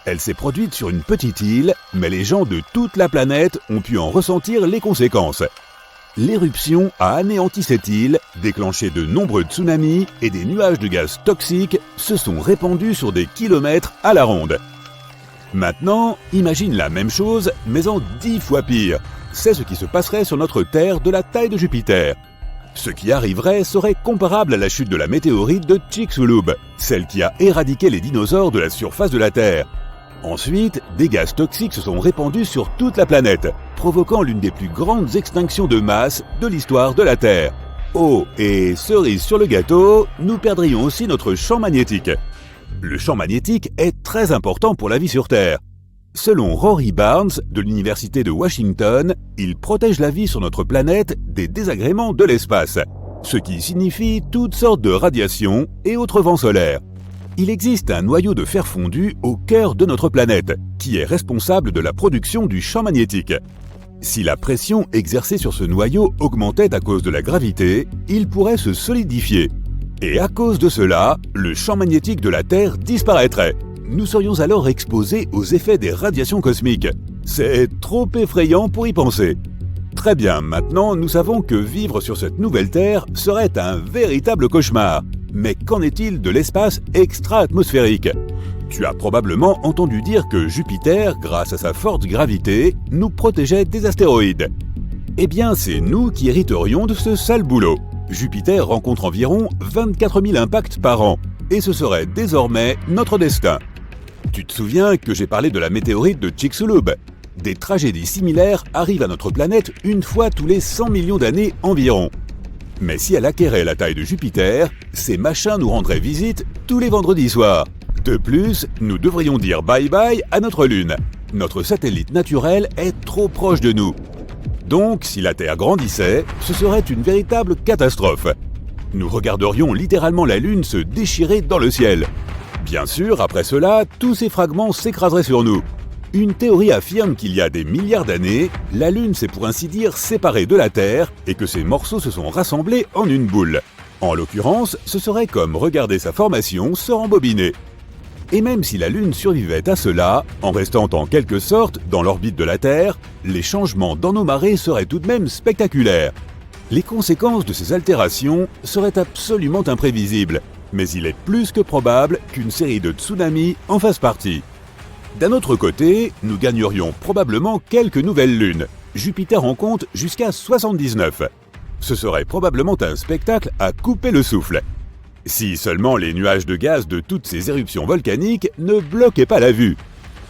Elle s'est produite sur une petite île, mais les gens de toute la planète ont pu en ressentir les conséquences. L'éruption a anéanti cette île, déclenché de nombreux tsunamis et des nuages de gaz toxiques se sont répandus sur des kilomètres à la ronde. Maintenant, imagine la même chose, mais en 10 fois pire. C'est ce qui se passerait sur notre Terre de la taille de Jupiter. Ce qui arriverait serait comparable à la chute de la météorite de Chicxulub, celle qui a éradiqué les dinosaures de la surface de la Terre. Ensuite, des gaz toxiques se sont répandus sur toute la planète, provoquant l'une des plus grandes extinctions de masse de l'histoire de la Terre. Oh, et cerise sur le gâteau, nous perdrions aussi notre champ magnétique. Le champ magnétique est très important pour la vie sur Terre. Selon Rory Barnes de l'Université de Washington, il protège la vie sur notre planète des désagréments de l'espace, ce qui signifie toutes sortes de radiations et autres vents solaires. Il existe un noyau de fer fondu au cœur de notre planète, qui est responsable de la production du champ magnétique. Si la pression exercée sur ce noyau augmentait à cause de la gravité, il pourrait se solidifier. Et à cause de cela, le champ magnétique de la Terre disparaîtrait. Nous serions alors exposés aux effets des radiations cosmiques. C'est trop effrayant pour y penser. Très bien, maintenant nous savons que vivre sur cette nouvelle Terre serait un véritable cauchemar. Mais qu'en est-il de l'espace extra-atmosphérique ? Tu as probablement entendu dire que Jupiter, grâce à sa forte gravité, nous protégeait des astéroïdes. Eh bien, c'est nous qui hériterions de ce sale boulot. Jupiter rencontre environ 24 000 impacts par an, et ce serait désormais notre destin. Tu te souviens que j'ai parlé de la météorite de Chicxulub ? Des tragédies similaires arrivent à notre planète une fois tous les 100 millions d'années environ. Mais si elle acquérait la taille de Jupiter, ces machins nous rendraient visite tous les vendredis soirs. De plus, nous devrions dire bye-bye à notre Lune. Notre satellite naturel est trop proche de nous. Donc, si la Terre grandissait, ce serait une véritable catastrophe. Nous regarderions littéralement la Lune se déchirer dans le ciel. Bien sûr, après cela, tous ces fragments s'écraseraient sur nous. Une théorie affirme qu'il y a des milliards d'années, la Lune s'est pour ainsi dire séparée de la Terre et que ces morceaux se sont rassemblés en une boule. En l'occurrence, ce serait comme regarder sa formation se rembobiner. Et même si la Lune survivait à cela, en restant en quelque sorte dans l'orbite de la Terre, les changements dans nos marées seraient tout de même spectaculaires. Les conséquences de ces altérations seraient absolument imprévisibles, mais il est plus que probable qu'une série de tsunamis en fasse partie. D'un autre côté, nous gagnerions probablement quelques nouvelles lunes. Jupiter en compte jusqu'à 79. Ce serait probablement un spectacle à couper le souffle. Si seulement les nuages de gaz de toutes ces éruptions volcaniques ne bloquaient pas la vue.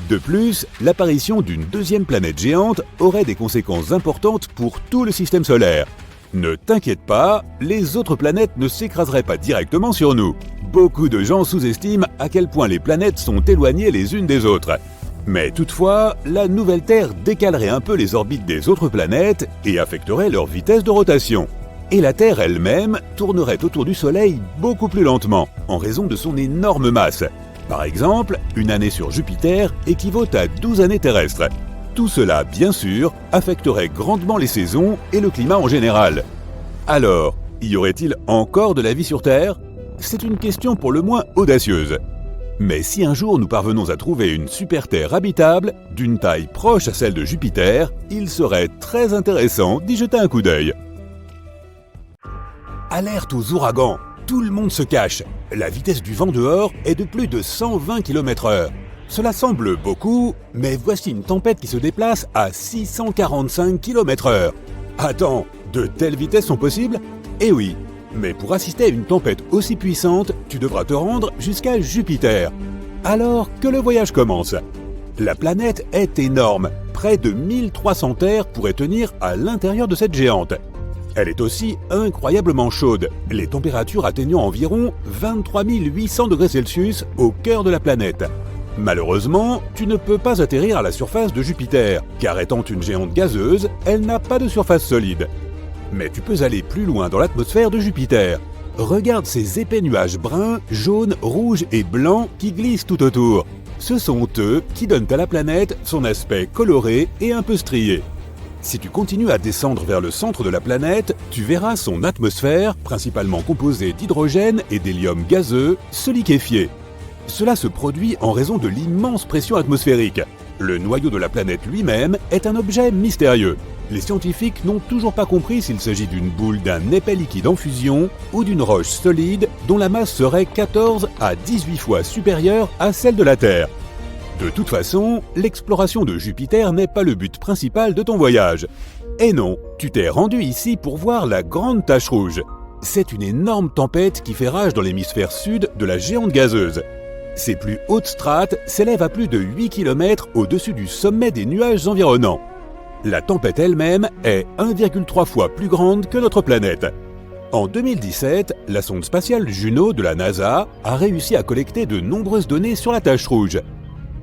De plus, l'apparition d'une deuxième planète géante aurait des conséquences importantes pour tout le système solaire. Ne t'inquiète pas, les autres planètes ne s'écraseraient pas directement sur nous. Beaucoup de gens sous-estiment à quel point les planètes sont éloignées les unes des autres. Mais toutefois, la nouvelle Terre décalerait un peu les orbites des autres planètes et affecterait leur vitesse de rotation. Et la Terre elle-même tournerait autour du Soleil beaucoup plus lentement, en raison de son énorme masse. Par exemple, une année sur Jupiter équivaut à 12 années terrestres. Tout cela, bien sûr, affecterait grandement les saisons et le climat en général. Alors, y aurait-il encore de la vie sur Terre ? C'est une question pour le moins audacieuse. Mais si un jour nous parvenons à trouver une super-Terre habitable, d'une taille proche à celle de Jupiter, il serait très intéressant d'y jeter un coup d'œil. Alerte aux ouragans! Tout le monde se cache. La vitesse du vent dehors est de plus de 120 km/h. Cela semble beaucoup, mais voici une tempête qui se déplace à 645 km/h. Attends, de telles vitesses sont possibles ? Eh oui, mais pour assister à une tempête aussi puissante, tu devras te rendre jusqu'à Jupiter. Alors que le voyage commence. La planète est énorme, près de 1300 terres pourraient tenir à l'intérieur de cette géante. Elle est aussi incroyablement chaude, les températures atteignant environ 23 800 degrés Celsius au cœur de la planète. Malheureusement, tu ne peux pas atterrir à la surface de Jupiter, car étant une géante gazeuse, elle n'a pas de surface solide. Mais tu peux aller plus loin dans l'atmosphère de Jupiter. Regarde ces épais nuages bruns, jaunes, rouges et blancs qui glissent tout autour. Ce sont eux qui donnent à la planète son aspect coloré et un peu strié. Si tu continues à descendre vers le centre de la planète, tu verras son atmosphère, principalement composée d'hydrogène et d'hélium gazeux, se liquéfier. Cela se produit en raison de l'immense pression atmosphérique. Le noyau de la planète lui-même est un objet mystérieux. Les scientifiques n'ont toujours pas compris s'il s'agit d'une boule d'un épais liquide en fusion ou d'une roche solide dont la masse serait 14 à 18 fois supérieure à celle de la Terre. De toute façon, l'exploration de Jupiter n'est pas le but principal de ton voyage. Et non, tu t'es rendu ici pour voir la Grande Tache Rouge. C'est une énorme tempête qui fait rage dans l'hémisphère sud de la géante gazeuse. Ses plus hautes strates s'élèvent à plus de 8 km au-dessus du sommet des nuages environnants. La tempête elle-même est 1,3 fois plus grande que notre planète. En 2017, la sonde spatiale Juno de la NASA a réussi à collecter de nombreuses données sur la tache rouge.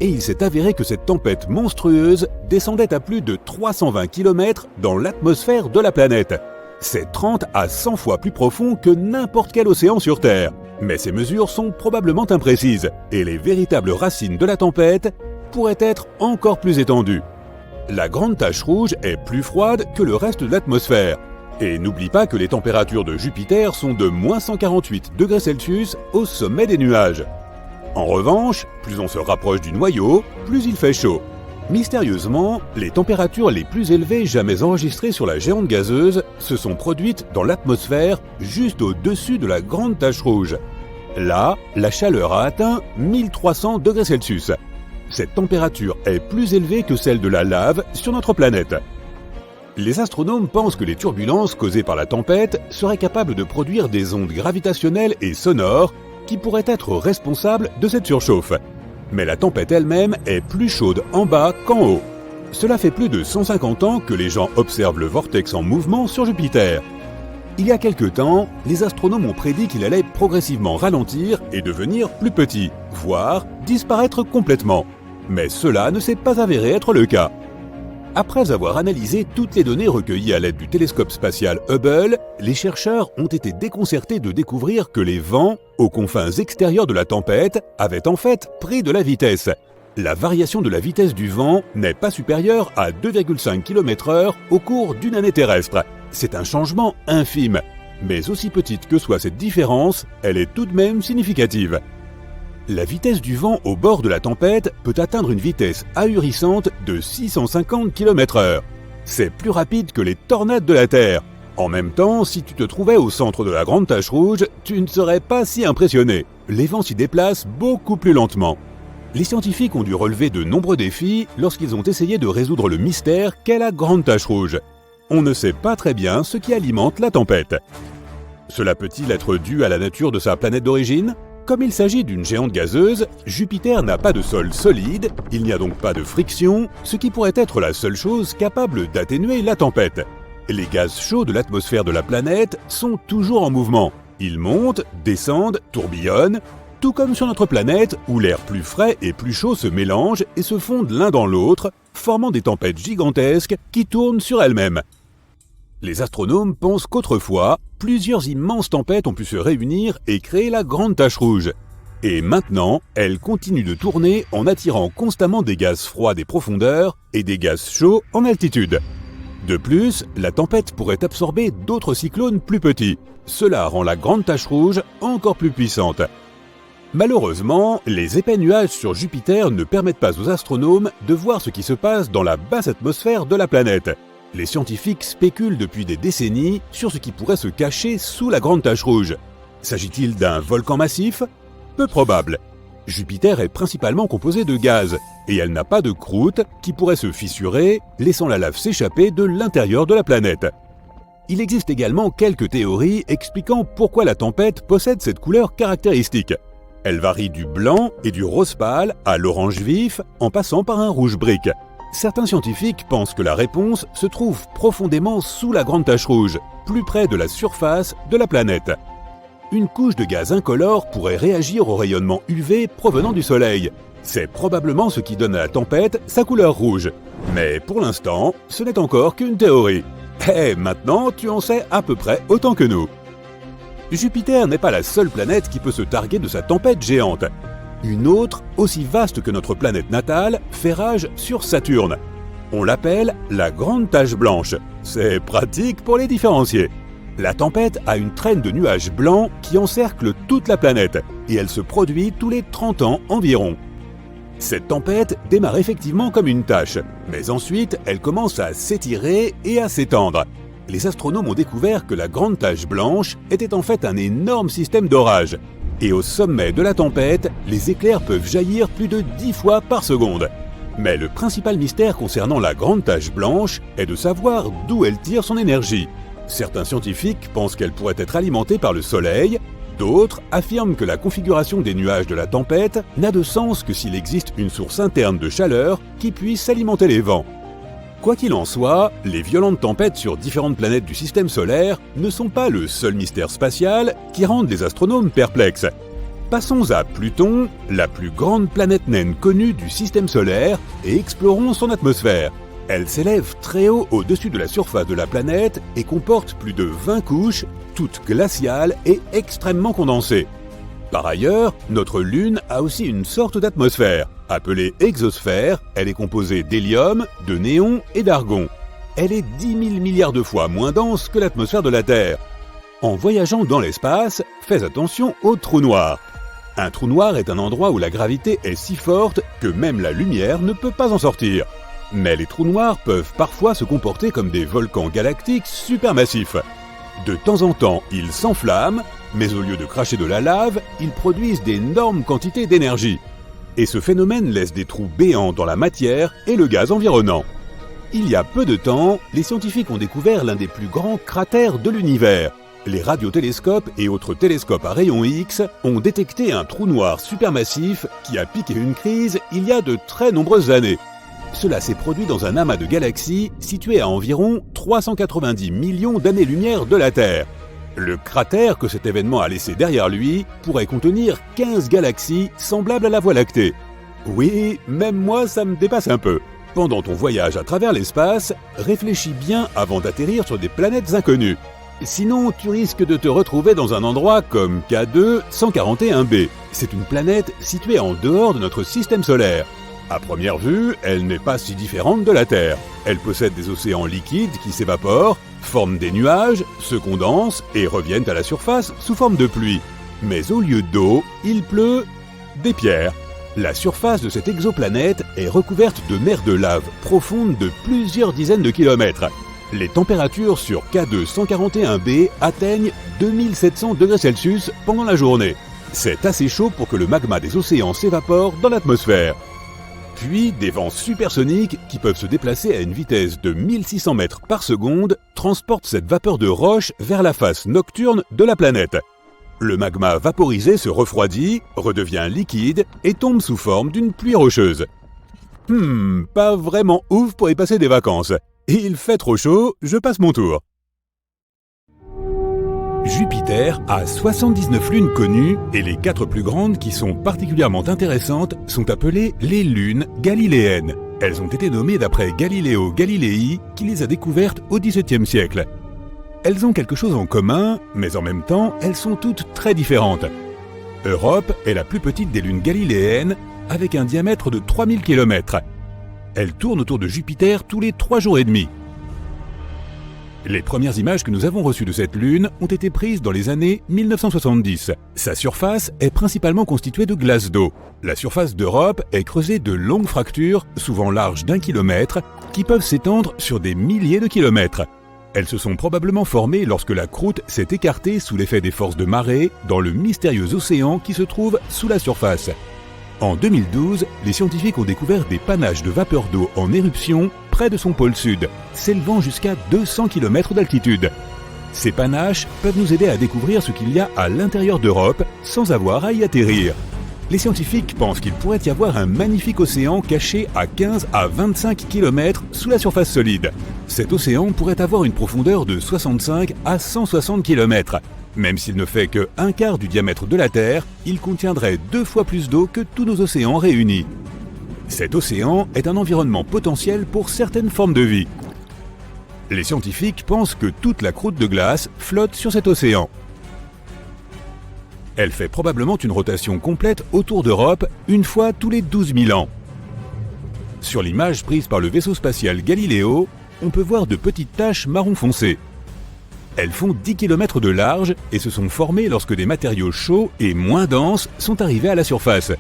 Et il s'est avéré que cette tempête monstrueuse descendait à plus de 320 km dans l'atmosphère de la planète. C'est 30 à 100 fois plus profond que n'importe quel océan sur Terre. Mais ces mesures sont probablement imprécises, et les véritables racines de la tempête pourraient être encore plus étendues. La Grande Tache Rouge est plus froide que le reste de l'atmosphère. Et n'oublie pas que les températures de Jupiter sont de moins 148 degrés Celsius au sommet des nuages. En revanche, plus on se rapproche du noyau, plus il fait chaud. Mystérieusement, les températures les plus élevées jamais enregistrées sur la géante gazeuse se sont produites dans l'atmosphère juste au-dessus de la Grande Tache Rouge. Là, la chaleur a atteint 1300 degrés Celsius. Cette température est plus élevée que celle de la lave sur notre planète. Les astronomes pensent que les turbulences causées par la tempête seraient capables de produire des ondes gravitationnelles et sonores qui pourraient être responsables de cette surchauffe. Mais la tempête elle-même est plus chaude en bas qu'en haut. Cela fait plus de 150 ans que les gens observent le vortex en mouvement sur Jupiter. Il y a quelque temps, les astronomes ont prédit qu'il allait progressivement ralentir et devenir plus petit, voire disparaître complètement. Mais cela ne s'est pas avéré être le cas. Après avoir analysé toutes les données recueillies à l'aide du télescope spatial Hubble, les chercheurs ont été déconcertés de découvrir que les vents, aux confins extérieurs de la tempête, avaient en fait pris de la vitesse. La variation de la vitesse du vent n'est pas supérieure à 2,5 km/h au cours d'une année terrestre. C'est un changement infime. Mais aussi petite que soit cette différence, elle est tout de même significative. La vitesse du vent au bord de la tempête peut atteindre une vitesse ahurissante de 650 km/h. C'est plus rapide que les tornades de la Terre. En même temps, si tu te trouvais au centre de la Grande Tache Rouge, tu ne serais pas si impressionné. Les vents s'y déplacent beaucoup plus lentement. Les scientifiques ont dû relever de nombreux défis lorsqu'ils ont essayé de résoudre le mystère qu'est la Grande Tache Rouge. On ne sait pas très bien ce qui alimente la tempête. Cela peut-il être dû à la nature de sa planète d'origine ? Comme il s'agit d'une géante gazeuse, Jupiter n'a pas de sol solide, il n'y a donc pas de friction, ce qui pourrait être la seule chose capable d'atténuer la tempête. Les gaz chauds de l'atmosphère de la planète sont toujours en mouvement. Ils montent, descendent, tourbillonnent, tout comme sur notre planète où l'air plus frais et plus chaud se mélangent et se fondent l'un dans l'autre, formant des tempêtes gigantesques qui tournent sur elles-mêmes. Les astronomes pensent qu'autrefois, plusieurs immenses tempêtes ont pu se réunir et créer la Grande Tache Rouge. Et maintenant, elles continuent de tourner en attirant constamment des gaz froids des profondeurs et des gaz chauds en altitude. De plus, la tempête pourrait absorber d'autres cyclones plus petits. Cela rend la Grande Tache Rouge encore plus puissante. Malheureusement, les épais nuages sur Jupiter ne permettent pas aux astronomes de voir ce qui se passe dans la basse atmosphère de la planète. Les scientifiques spéculent depuis des décennies sur ce qui pourrait se cacher sous la Grande Tache Rouge. S'agit-il d'un volcan massif ? Peu probable. Jupiter est principalement composée de gaz, et elle n'a pas de croûte qui pourrait se fissurer, laissant la lave s'échapper de l'intérieur de la planète. Il existe également quelques théories expliquant pourquoi la tempête possède cette couleur caractéristique. Elle varie du blanc et du rose pâle à l'orange vif en passant par un rouge brique. Certains scientifiques pensent que la réponse se trouve profondément sous la grande tache rouge, plus près de la surface de la planète. Une couche de gaz incolore pourrait réagir au rayonnement UV provenant du Soleil. C'est probablement ce qui donne à la tempête sa couleur rouge. Mais pour l'instant, ce n'est encore qu'une théorie. Et maintenant, tu en sais à peu près autant que nous. Jupiter n'est pas la seule planète qui peut se targuer de sa tempête géante. Une autre, aussi vaste que notre planète natale, fait rage sur Saturne. On l'appelle la Grande Tache Blanche. C'est pratique pour les différencier. La tempête a une traîne de nuages blancs qui encercle toute la planète, et elle se produit tous les 30 ans environ. Cette tempête démarre effectivement comme une tache, mais ensuite elle commence à s'étirer et à s'étendre. Les astronomes ont découvert que la Grande Tache Blanche était en fait un énorme système d'orage. Et au sommet de la tempête, les éclairs peuvent jaillir plus de 10 fois par seconde. Mais le principal mystère concernant la Grande Tache Blanche est de savoir d'où elle tire son énergie. Certains scientifiques pensent qu'elle pourrait être alimentée par le Soleil, d'autres affirment que la configuration des nuages de la tempête n'a de sens que s'il existe une source interne de chaleur qui puisse alimenter les vents. Quoi qu'il en soit, les violentes tempêtes sur différentes planètes du système solaire ne sont pas le seul mystère spatial qui rende les astronomes perplexes. Passons à Pluton, la plus grande planète naine connue du système solaire, et explorons son atmosphère. Elle s'élève très haut au-dessus de la surface de la planète et comporte plus de 20 couches, toutes glaciales et extrêmement condensées. Par ailleurs, notre Lune a aussi une sorte d'atmosphère. Appelée exosphère, elle est composée d'hélium, de néon et d'argon. Elle est 10 000 milliards de fois moins dense que l'atmosphère de la Terre. En voyageant dans l'espace, fais attention aux trous noirs. Un trou noir est un endroit où la gravité est si forte que même la lumière ne peut pas en sortir. Mais les trous noirs peuvent parfois se comporter comme des volcans galactiques supermassifs. De temps en temps, ils s'enflamment, mais au lieu de cracher de la lave, ils produisent d'énormes quantités d'énergie. Et ce phénomène laisse des trous béants dans la matière et le gaz environnant. Il y a peu de temps, les scientifiques ont découvert l'un des plus grands cratères de l'univers. Les radiotélescopes et autres télescopes à rayons X ont détecté un trou noir supermassif qui a piqué une crise il y a de très nombreuses années. Cela s'est produit dans un amas de galaxies situé à environ 390 millions d'années-lumière de la Terre. Le cratère que cet événement a laissé derrière lui pourrait contenir 15 galaxies semblables à la Voie lactée. Oui, même moi ça me dépasse un peu. Pendant ton voyage à travers l'espace, réfléchis bien avant d'atterrir sur des planètes inconnues. Sinon, tu risques de te retrouver dans un endroit comme K2 141b. C'est une planète située en dehors de notre système solaire. À première vue, elle n'est pas si différente de la Terre. Elle possède des océans liquides qui s'évaporent, forment des nuages, se condensent et reviennent à la surface sous forme de pluie. Mais au lieu d'eau, il pleut des pierres. La surface de cette exoplanète est recouverte de mers de lave profondes de plusieurs dizaines de kilomètres. Les températures sur K2 141b atteignent 2700 degrés Celsius pendant la journée. C'est assez chaud pour que le magma des océans s'évapore dans l'atmosphère. Puis, des vents supersoniques qui peuvent se déplacer à une vitesse de 1600 mètres par seconde transportent cette vapeur de roche vers la face nocturne de la planète. Le magma vaporisé se refroidit, redevient liquide et tombe sous forme d'une pluie rocheuse. Pas vraiment ouf pour y passer des vacances. Il fait trop chaud, je passe mon tour. Jupiter a 79 lunes connues et les 4 plus grandes qui sont particulièrement intéressantes sont appelées les lunes galiléennes. Elles ont été nommées d'après Galileo Galilei qui les a découvertes au XVIIe siècle. Elles ont quelque chose en commun, mais en même temps, elles sont toutes très différentes. Europe est la plus petite des lunes galiléennes avec un diamètre de 3000 km. Elle tourne autour de Jupiter tous les 3 jours et demi. Les premières images que nous avons reçues de cette lune ont été prises dans les années 1970. Sa surface est principalement constituée de glace d'eau. La surface d'Europe est creusée de longues fractures, souvent larges d'1 kilomètre, qui peuvent s'étendre sur des milliers de kilomètres. Elles se sont probablement formées lorsque la croûte s'est écartée sous l'effet des forces de marée dans le mystérieux océan qui se trouve sous la surface. En 2012, les scientifiques ont découvert des panaches de vapeur d'eau en éruption près de son pôle sud, s'élevant jusqu'à 200 km d'altitude. Ces panaches peuvent nous aider à découvrir ce qu'il y a à l'intérieur d'Europe sans avoir à y atterrir. Les scientifiques pensent qu'il pourrait y avoir un magnifique océan caché à 15 à 25 km sous la surface solide. Cet océan pourrait avoir une profondeur de 65 à 160 km. Même s'il ne fait que un quart du diamètre de la Terre, il contiendrait 2 fois plus d'eau que tous nos océans réunis. Cet océan est un environnement potentiel pour certaines formes de vie. Les scientifiques pensent que toute la croûte de glace flotte sur cet océan. Elle fait probablement une rotation complète autour d'Europe une fois tous les 12 000 ans. Sur l'image prise par le vaisseau spatial Galileo, on peut voir de petites taches marron foncé. Elles font 10 km de large et se sont formées lorsque des matériaux chauds et moins denses sont arrivés à la surface.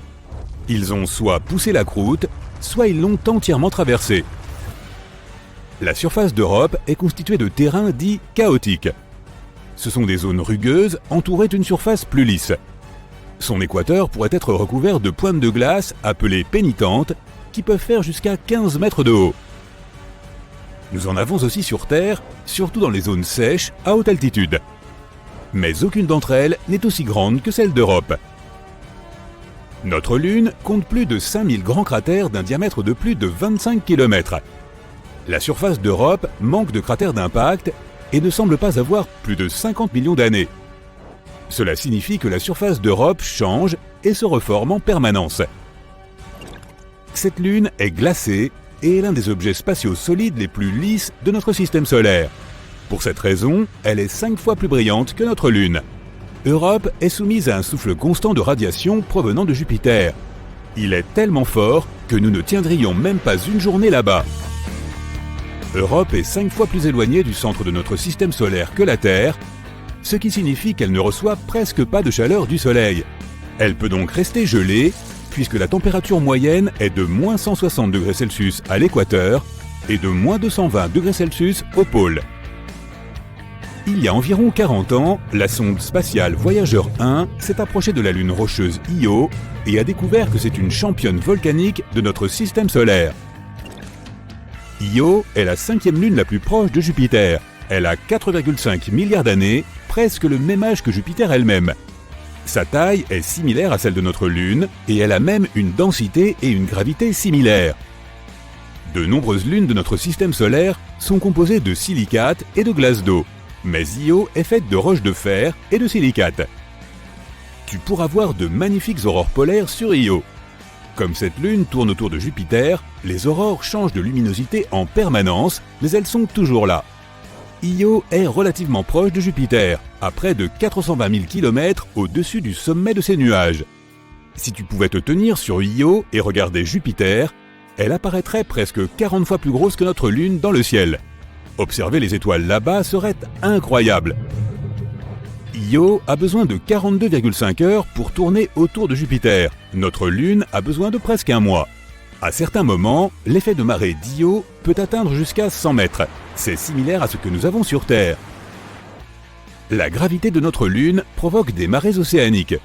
Ils ont soit poussé la croûte, soit ils l'ont entièrement traversée. La surface d'Europe est constituée de terrains dits chaotiques. Ce sont des zones rugueuses entourées d'une surface plus lisse. Son équateur pourrait être recouvert de pointes de glace appelées pénitentes qui peuvent faire jusqu'à 15 mètres de haut. Nous en avons aussi sur Terre, surtout dans les zones sèches à haute altitude. Mais aucune d'entre elles n'est aussi grande que celle d'Europe. Notre Lune compte plus de 5000 grands cratères d'un diamètre de plus de 25 km. La surface d'Europe manque de cratères d'impact et ne semble pas avoir plus de 50 millions d'années. Cela signifie que la surface d'Europe change et se reforme en permanence. Cette Lune est glacée et est l'un des objets spatiaux solides les plus lisses de notre système solaire. Pour cette raison, elle est 5 fois plus brillante que notre Lune. Europe est soumise à un souffle constant de radiation provenant de Jupiter. Il est tellement fort que nous ne tiendrions même pas une journée là-bas. Europe est 5 fois plus éloignée du centre de notre système solaire que la Terre, ce qui signifie qu'elle ne reçoit presque pas de chaleur du Soleil. Elle peut donc rester gelée, puisque la température moyenne est de moins 160 degrés Celsius à l'équateur et de moins 220 degrés Celsius au pôle. Il y a environ 40 ans, la sonde spatiale Voyager 1 s'est approchée de la lune rocheuse Io et a découvert que c'est une championne volcanique de notre système solaire. Io est la 5e lune la plus proche de Jupiter. Elle a 4,5 milliards d'années, presque le même âge que Jupiter elle-même. Sa taille est similaire à celle de notre Lune et elle a même une densité et une gravité similaires. De nombreuses lunes de notre système solaire sont composées de silicates et de glace d'eau, mais Io est faite de roches de fer et de silicates. Tu pourras voir de magnifiques aurores polaires sur Io. Comme cette lune tourne autour de Jupiter, les aurores changent de luminosité en permanence, mais elles sont toujours là. Io est relativement proche de Jupiter, à près de 420 000 km au-dessus du sommet de ses nuages. Si tu pouvais te tenir sur Io et regarder Jupiter, elle apparaîtrait presque 40 fois plus grosse que notre Lune dans le ciel. Observer les étoiles là-bas serait incroyable. Io a besoin de 42,5 heures pour tourner autour de Jupiter. Notre Lune a besoin de presque un mois. À certains moments, l'effet de marée d'Io peut atteindre jusqu'à 100 mètres. C'est similaire à ce que nous avons sur Terre. La gravité de notre Lune provoque des marées océaniques.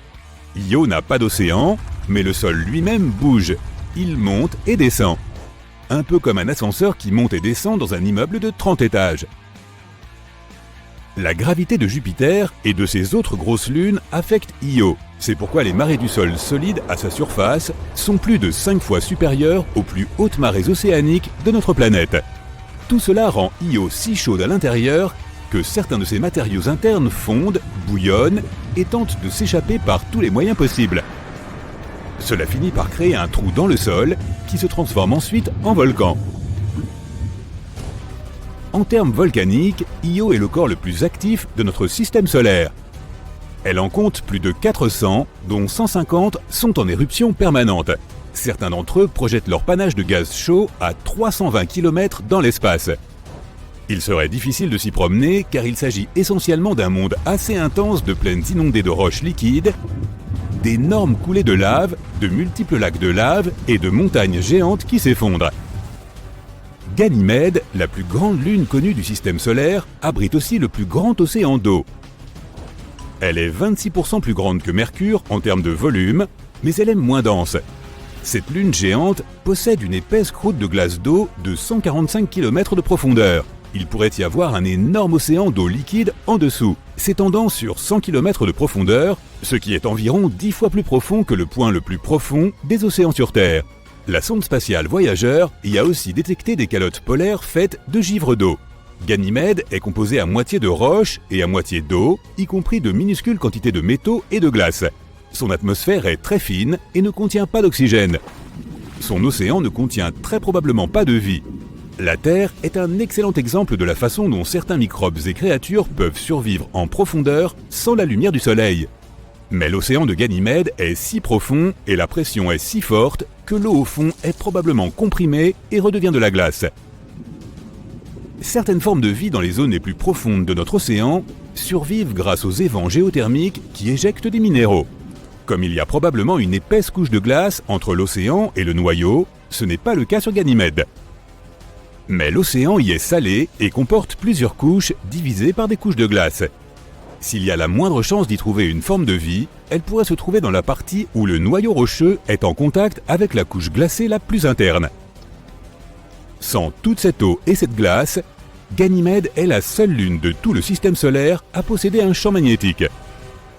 Io n'a pas d'océan, mais le sol lui-même bouge. Il monte et descend. Un peu comme un ascenseur qui monte et descend dans un immeuble de 30 étages. La gravité de Jupiter et de ses autres grosses lunes affecte Io. C'est pourquoi les marées du sol solides à sa surface sont plus de 5 fois supérieures aux plus hautes marées océaniques de notre planète. Tout cela rend Io si chaude à l'intérieur que certains de ses matériaux internes fondent, bouillonnent et tentent de s'échapper par tous les moyens possibles. Cela finit par créer un trou dans le sol qui se transforme ensuite en volcan. En termes volcaniques, Io est le corps le plus actif de notre système solaire. Elle en compte plus de 400, dont 150 sont en éruption permanente. Certains d'entre eux projettent leur panache de gaz chaud à 320 km dans l'espace. Il serait difficile de s'y promener car il s'agit essentiellement d'un monde assez intense de plaines inondées de roches liquides, d'énormes coulées de lave, de multiples lacs de lave et de montagnes géantes qui s'effondrent. Ganymède, la plus grande lune connue du système solaire, abrite aussi le plus grand océan d'eau. Elle est 26% plus grande que Mercure en termes de volume, mais elle est moins dense. Cette lune géante possède une épaisse croûte de glace d'eau de 145 km de profondeur. il pourrait y avoir un énorme océan d'eau liquide en dessous, s'étendant sur 100 km de profondeur, ce qui est environ 10 fois plus profond que le point le plus profond des océans sur Terre. La sonde spatiale Voyager y a aussi détecté des calottes polaires faites de givre d'eau. Ganymède est composé à moitié de roches et à moitié d'eau, y compris de minuscules quantités de métaux et de glace. Son atmosphère est très fine et ne contient pas d'oxygène. Son océan ne contient très probablement pas de vie. La Terre est un excellent exemple de la façon dont certains microbes et créatures peuvent survivre en profondeur sans la lumière du Soleil. Mais l'océan de Ganymède est si profond et la pression est si forte que l'eau au fond est probablement comprimée et redevient de la glace. Certaines formes de vie dans les zones les plus profondes de notre océan survivent grâce aux évents géothermiques qui éjectent des minéraux. Comme il y a probablement une épaisse couche de glace entre l'océan et le noyau, ce n'est pas le cas sur Ganymède. Mais l'océan y est salé et comporte plusieurs couches divisées par des couches de glace. S'il y a la moindre chance d'y trouver une forme de vie, elle pourrait se trouver dans la partie où le noyau rocheux est en contact avec la couche glacée la plus interne. Sans toute cette eau et cette glace, Ganymède est la seule lune de tout le système solaire à posséder un champ magnétique.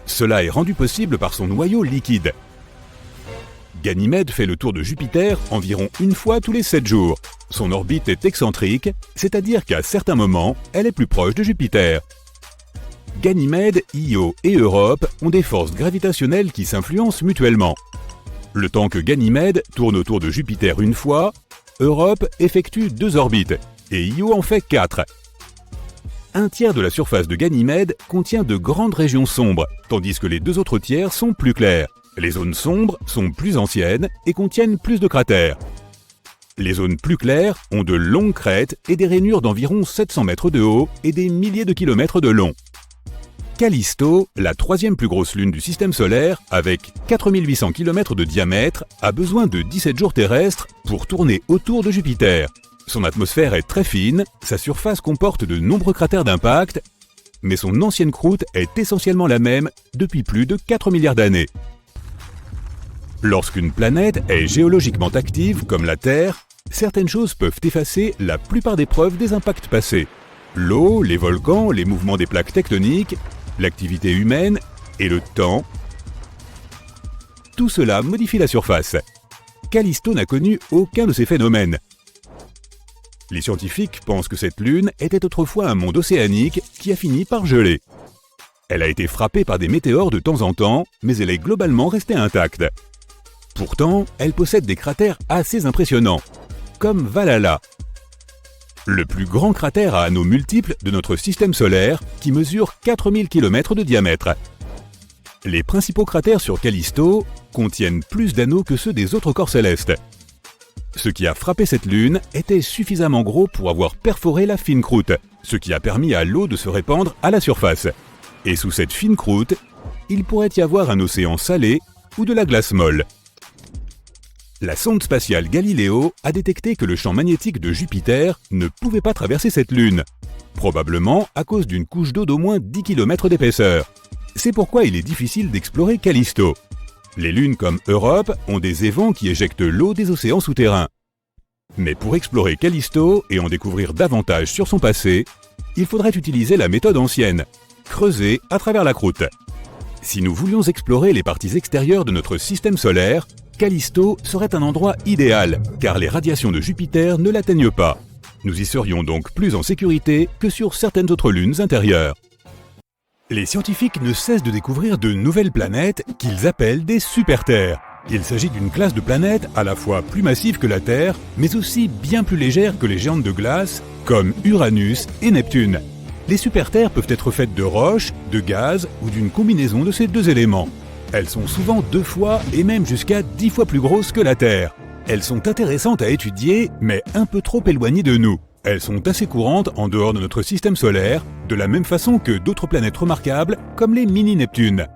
Cela est rendu possible par son noyau liquide. Ganymède fait le tour de Jupiter environ une fois tous les 7 jours. Son orbite est excentrique, c'est-à-dire qu'à certains moments, elle est plus proche de Jupiter. Ganymède, Io et Europe ont des forces gravitationnelles qui s'influencent mutuellement. Le temps que Ganymède tourne autour de Jupiter une fois, Europe effectue 2 orbites et Io en fait 4. Un tiers de la surface de Ganymède contient de grandes régions sombres, tandis que les 2 autres tiers sont plus clairs. Les zones sombres sont plus anciennes et contiennent plus de cratères. Les zones plus claires ont de longues crêtes et des rainures d'environ 700 mètres de haut et des milliers de kilomètres de long. Callisto, la 3e plus grosse lune du système solaire, avec 4800 km de diamètre, a besoin de 17 jours terrestres pour tourner autour de Jupiter. Son atmosphère est très fine, sa surface comporte de nombreux cratères d'impact, mais son ancienne croûte est essentiellement la même depuis plus de 4 milliards d'années. Lorsqu'une planète est géologiquement active, comme la Terre, certaines choses peuvent effacer la plupart des preuves des impacts passés. L'eau, les volcans, les mouvements des plaques tectoniques, l'activité humaine et le temps. Tout cela modifie la surface. Callisto n'a connu aucun de ces phénomènes. Les scientifiques pensent que cette lune était autrefois un monde océanique qui a fini par geler. Elle a été frappée par des météores de temps en temps, mais elle est globalement restée intacte. Pourtant, elle possède des cratères assez impressionnants, comme Valhalla, le plus grand cratère à anneaux multiples de notre système solaire, qui mesure 4000 km de diamètre. Les principaux cratères sur Callisto contiennent plus d'anneaux que ceux des autres corps célestes. Ce qui a frappé cette lune était suffisamment gros pour avoir perforé la fine croûte, ce qui a permis à l'eau de se répandre à la surface. Et sous cette fine croûte, il pourrait y avoir un océan salé ou de la glace molle. La sonde spatiale Galileo a détecté que le champ magnétique de Jupiter ne pouvait pas traverser cette lune, probablement à cause d'une couche d'eau d'au moins 10 km d'épaisseur. C'est pourquoi il est difficile d'explorer Callisto. Les lunes comme Europe ont des évents qui éjectent l'eau des océans souterrains. Mais pour explorer Callisto et en découvrir davantage sur son passé, il faudrait utiliser la méthode ancienne, creuser à travers la croûte. Si nous voulions explorer les parties extérieures de notre système solaire, Callisto serait un endroit idéal, car les radiations de Jupiter ne l'atteignent pas. Nous y serions donc plus en sécurité que sur certaines autres lunes intérieures. Les scientifiques ne cessent de découvrir de nouvelles planètes qu'ils appellent des super-terres. Il s'agit d'une classe de planètes à la fois plus massive que la Terre, mais aussi bien plus légère que les géantes de glace, comme Uranus et Neptune. Les super-terres peuvent être faites de roches, de gaz ou d'une combinaison de ces 2 éléments. Elles sont souvent 2 fois et même jusqu'à 10 fois plus grosses que la Terre. Elles sont intéressantes à étudier, mais un peu trop éloignées de nous. Elles sont assez courantes en dehors de notre système solaire, de la même façon que d'autres planètes remarquables, comme les mini-Neptunes.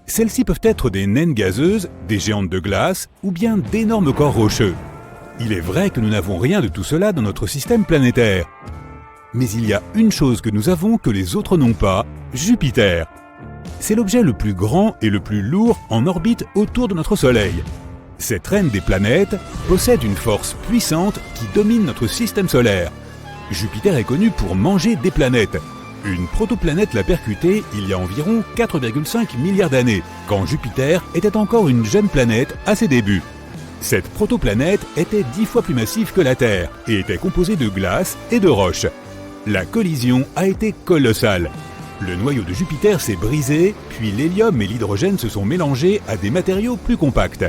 Celles-ci peuvent être des naines gazeuses, des géantes de glace ou bien d'énormes corps rocheux. Il est vrai que nous n'avons rien de tout cela dans notre système planétaire. Mais il y a une chose que nous avons que les autres n'ont pas, Jupiter. C'est l'objet le plus grand et le plus lourd en orbite autour de notre Soleil. Cette reine des planètes possède une force puissante qui domine notre système solaire. Jupiter est connu pour manger des planètes. Une protoplanète l'a percuté il y a environ 4,5 milliards d'années, quand Jupiter était encore une jeune planète à ses débuts. Cette protoplanète était 10 fois plus massive que la Terre et était composée de glace et de roches. La collision a été colossale. Le noyau de Jupiter s'est brisé, puis l'hélium et l'hydrogène se sont mélangés à des matériaux plus compacts.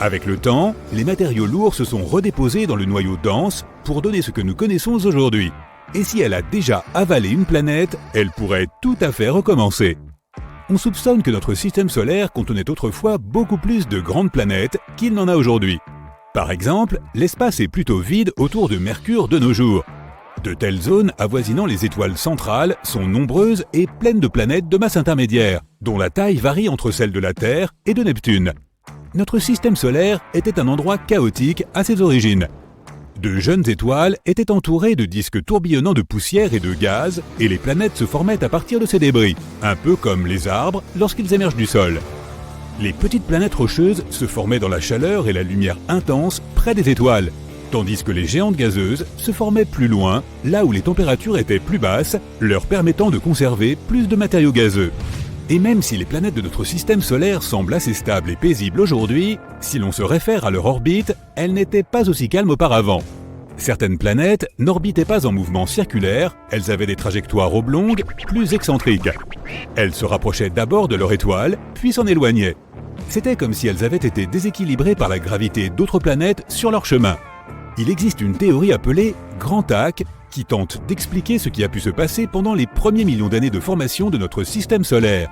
Avec le temps, les matériaux lourds se sont redéposés dans le noyau dense pour donner ce que nous connaissons aujourd'hui. Et si elle a déjà avalé une planète, elle pourrait tout à fait recommencer. On soupçonne que notre système solaire contenait autrefois beaucoup plus de grandes planètes qu'il n'en a aujourd'hui. Par exemple, l'espace est plutôt vide autour de Mercure de nos jours. De telles zones avoisinant les étoiles centrales sont nombreuses et pleines de planètes de masse intermédiaire, dont la taille varie entre celle de la Terre et de Neptune. Notre système solaire était un endroit chaotique à ses origines. De jeunes étoiles étaient entourées de disques tourbillonnants de poussière et de gaz, et les planètes se formaient à partir de ces débris, un peu comme les arbres lorsqu'ils émergent du sol. Les petites planètes rocheuses se formaient dans la chaleur et la lumière intense près des étoiles, tandis que les géantes gazeuses se formaient plus loin, là où les températures étaient plus basses, leur permettant de conserver plus de matériaux gazeux. Et même si les planètes de notre système solaire semblent assez stables et paisibles aujourd'hui, si l'on se réfère à leur orbite, elles n'étaient pas aussi calmes auparavant. Certaines planètes n'orbitaient pas en mouvement circulaire, elles avaient des trajectoires oblongues, plus excentriques. Elles se rapprochaient d'abord de leur étoile, puis s'en éloignaient. C'était comme si elles avaient été déséquilibrées par la gravité d'autres planètes sur leur chemin. Il existe une théorie appelée Grand Tac qui tente d'expliquer ce qui a pu se passer pendant les premiers millions d'années de formation de notre système solaire.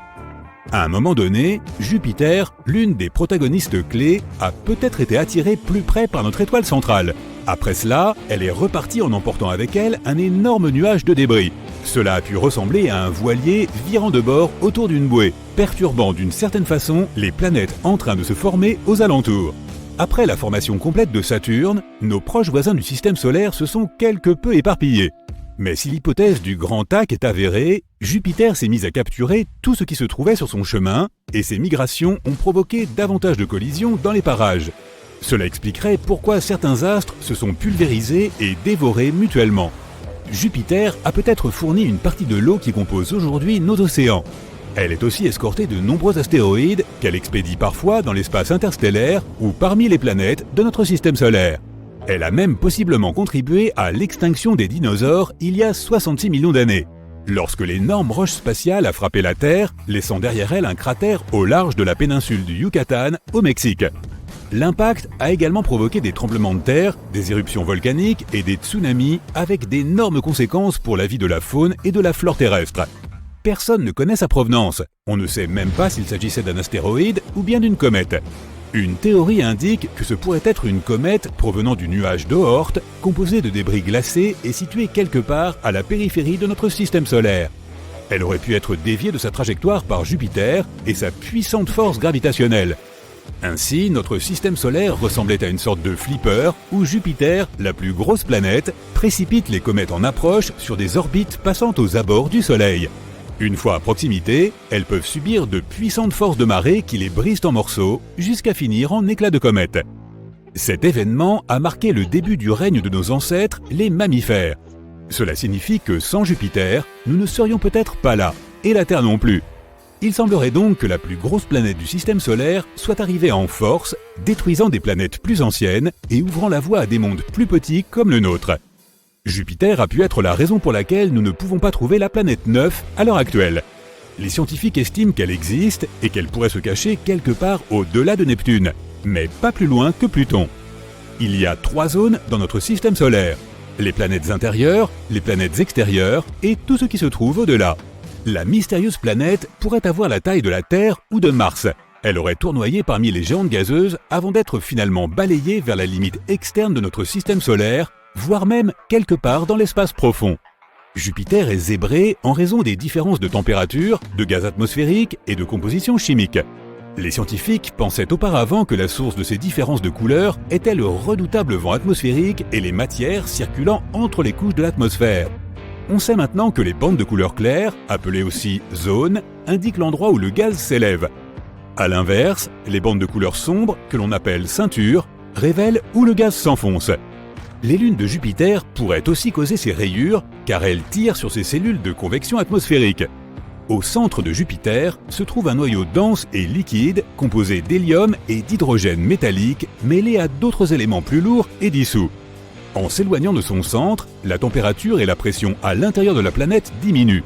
À un moment donné, Jupiter, l'une des protagonistes clés, a peut-être été attirée plus près par notre étoile centrale. Après cela, elle est repartie en emportant avec elle un énorme nuage de débris. Cela a pu ressembler à un voilier virant de bord autour d'une bouée, perturbant d'une certaine façon les planètes en train de se former aux alentours. Après la formation complète de Saturne, nos proches voisins du système solaire se sont quelque peu éparpillés. Mais si l'hypothèse du Grand Tac est avérée, Jupiter s'est mis à capturer tout ce qui se trouvait sur son chemin, et ces migrations ont provoqué davantage de collisions dans les parages. Cela expliquerait pourquoi certains astres se sont pulvérisés et dévorés mutuellement. Jupiter a peut-être fourni une partie de l'eau qui compose aujourd'hui nos océans. Elle est aussi escortée de nombreux astéroïdes qu'elle expédie parfois dans l'espace interstellaire ou parmi les planètes de notre système solaire. Elle a même possiblement contribué à l'extinction des dinosaures il y a 66 millions d'années, lorsque l'énorme roche spatiale a frappé la Terre, laissant derrière elle un cratère au large de la péninsule du Yucatan, au Mexique. L'impact a également provoqué des tremblements de terre, des éruptions volcaniques et des tsunamis avec d'énormes conséquences pour la vie de la faune et de la flore terrestre. Personne ne connaît sa provenance. On ne sait même pas s'il s'agissait d'un astéroïde ou bien d'une comète. Une théorie indique que ce pourrait être une comète provenant du nuage d'Oort, composé de débris glacés et situé quelque part à la périphérie de notre système solaire. Elle aurait pu être déviée de sa trajectoire par Jupiter et sa puissante force gravitationnelle. Ainsi, notre système solaire ressemblait à une sorte de flipper où Jupiter, la plus grosse planète, précipite les comètes en approche sur des orbites passant aux abords du Soleil. Une fois à proximité, elles peuvent subir de puissantes forces de marée qui les brisent en morceaux jusqu'à finir en éclats de comètes. Cet événement a marqué le début du règne de nos ancêtres, les mammifères. Cela signifie que sans Jupiter, nous ne serions peut-être pas là, et la Terre non plus. Il semblerait donc que la plus grosse planète du système solaire soit arrivée en force, détruisant des planètes plus anciennes et ouvrant la voie à des mondes plus petits comme le nôtre. Jupiter a pu être la raison pour laquelle nous ne pouvons pas trouver la planète 9 à l'heure actuelle. Les scientifiques estiment qu'elle existe et qu'elle pourrait se cacher quelque part au-delà de Neptune, mais pas plus loin que Pluton. Il y a 3 zones dans notre système solaire: les planètes intérieures, les planètes extérieures et tout ce qui se trouve au-delà. La mystérieuse planète pourrait avoir la taille de la Terre ou de Mars. Elle aurait tournoyé parmi les géantes gazeuses avant d'être finalement balayée vers la limite externe de notre système solaire, voire même quelque part dans l'espace profond. Jupiter est zébré en raison des différences de température, de gaz atmosphérique et de composition chimique. Les scientifiques pensaient auparavant que la source de ces différences de couleurs était le redoutable vent atmosphérique et les matières circulant entre les couches de l'atmosphère. On sait maintenant que les bandes de couleur claire, appelées aussi zones, indiquent l'endroit où le gaz s'élève. A l'inverse, les bandes de couleur sombre, que l'on appelle ceintures, révèlent où le gaz s'enfonce. Les lunes de Jupiter pourraient aussi causer ces rayures car elles tirent sur ces cellules de convection atmosphérique. Au centre de Jupiter se trouve un noyau dense et liquide composé d'hélium et d'hydrogène métallique mêlés à d'autres éléments plus lourds et dissous. En s'éloignant de son centre, la température et la pression à l'intérieur de la planète diminuent.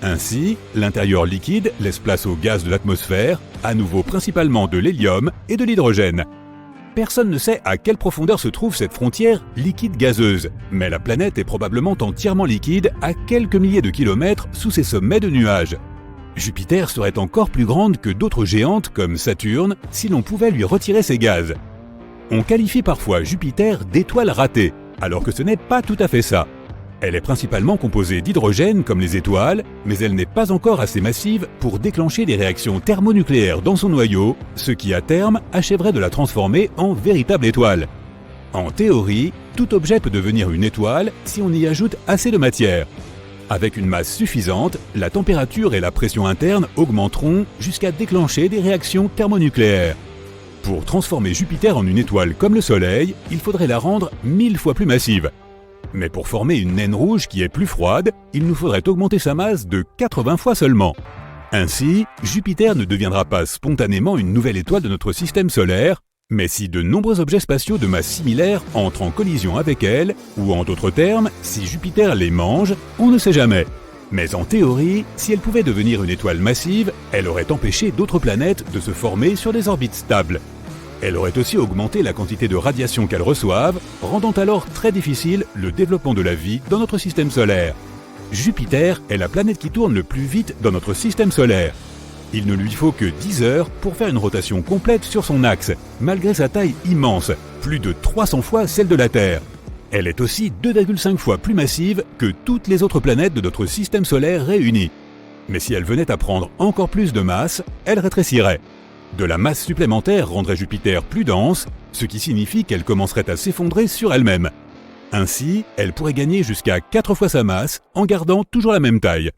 Ainsi, l'intérieur liquide laisse place aux gaz de l'atmosphère, à nouveau principalement de l'hélium et de l'hydrogène. Personne ne sait à quelle profondeur se trouve cette frontière liquide-gazeuse, mais la planète est probablement entièrement liquide à quelques milliers de kilomètres sous ses sommets de nuages. Jupiter serait encore plus grande que d'autres géantes comme Saturne si l'on pouvait lui retirer ses gaz. On qualifie parfois Jupiter d'étoile ratée, alors que ce n'est pas tout à fait ça. Elle est principalement composée d'hydrogène comme les étoiles, mais elle n'est pas encore assez massive pour déclencher des réactions thermonucléaires dans son noyau, ce qui à terme achèverait de la transformer en véritable étoile. En théorie, tout objet peut devenir une étoile si on y ajoute assez de matière. Avec une masse suffisante, la température et la pression interne augmenteront jusqu'à déclencher des réactions thermonucléaires. Pour transformer Jupiter en une étoile comme le Soleil, il faudrait la rendre 1000 fois plus massive. Mais pour former une naine rouge qui est plus froide, il nous faudrait augmenter sa masse de 80 fois seulement. Ainsi, Jupiter ne deviendra pas spontanément une nouvelle étoile de notre système solaire, mais si de nombreux objets spatiaux de masse similaire entrent en collision avec elle, ou en d'autres termes, si Jupiter les mange, on ne sait jamais. Mais en théorie, si elle pouvait devenir une étoile massive, elle aurait empêché d'autres planètes de se former sur des orbites stables. Elle aurait aussi augmenté la quantité de radiation qu'elles reçoivent, rendant alors très difficile le développement de la vie dans notre système solaire. Jupiter est la planète qui tourne le plus vite dans notre système solaire. Il ne lui faut que 10 heures pour faire une rotation complète sur son axe, malgré sa taille immense, plus de 300 fois celle de la Terre. Elle est aussi 2,5 fois plus massive que toutes les autres planètes de notre système solaire réunies. Mais si elle venait à prendre encore plus de masse, elle rétrécirait. De la masse supplémentaire rendrait Jupiter plus dense, ce qui signifie qu'elle commencerait à s'effondrer sur elle-même. Ainsi, elle pourrait gagner jusqu'à 4 fois sa masse en gardant toujours la même taille.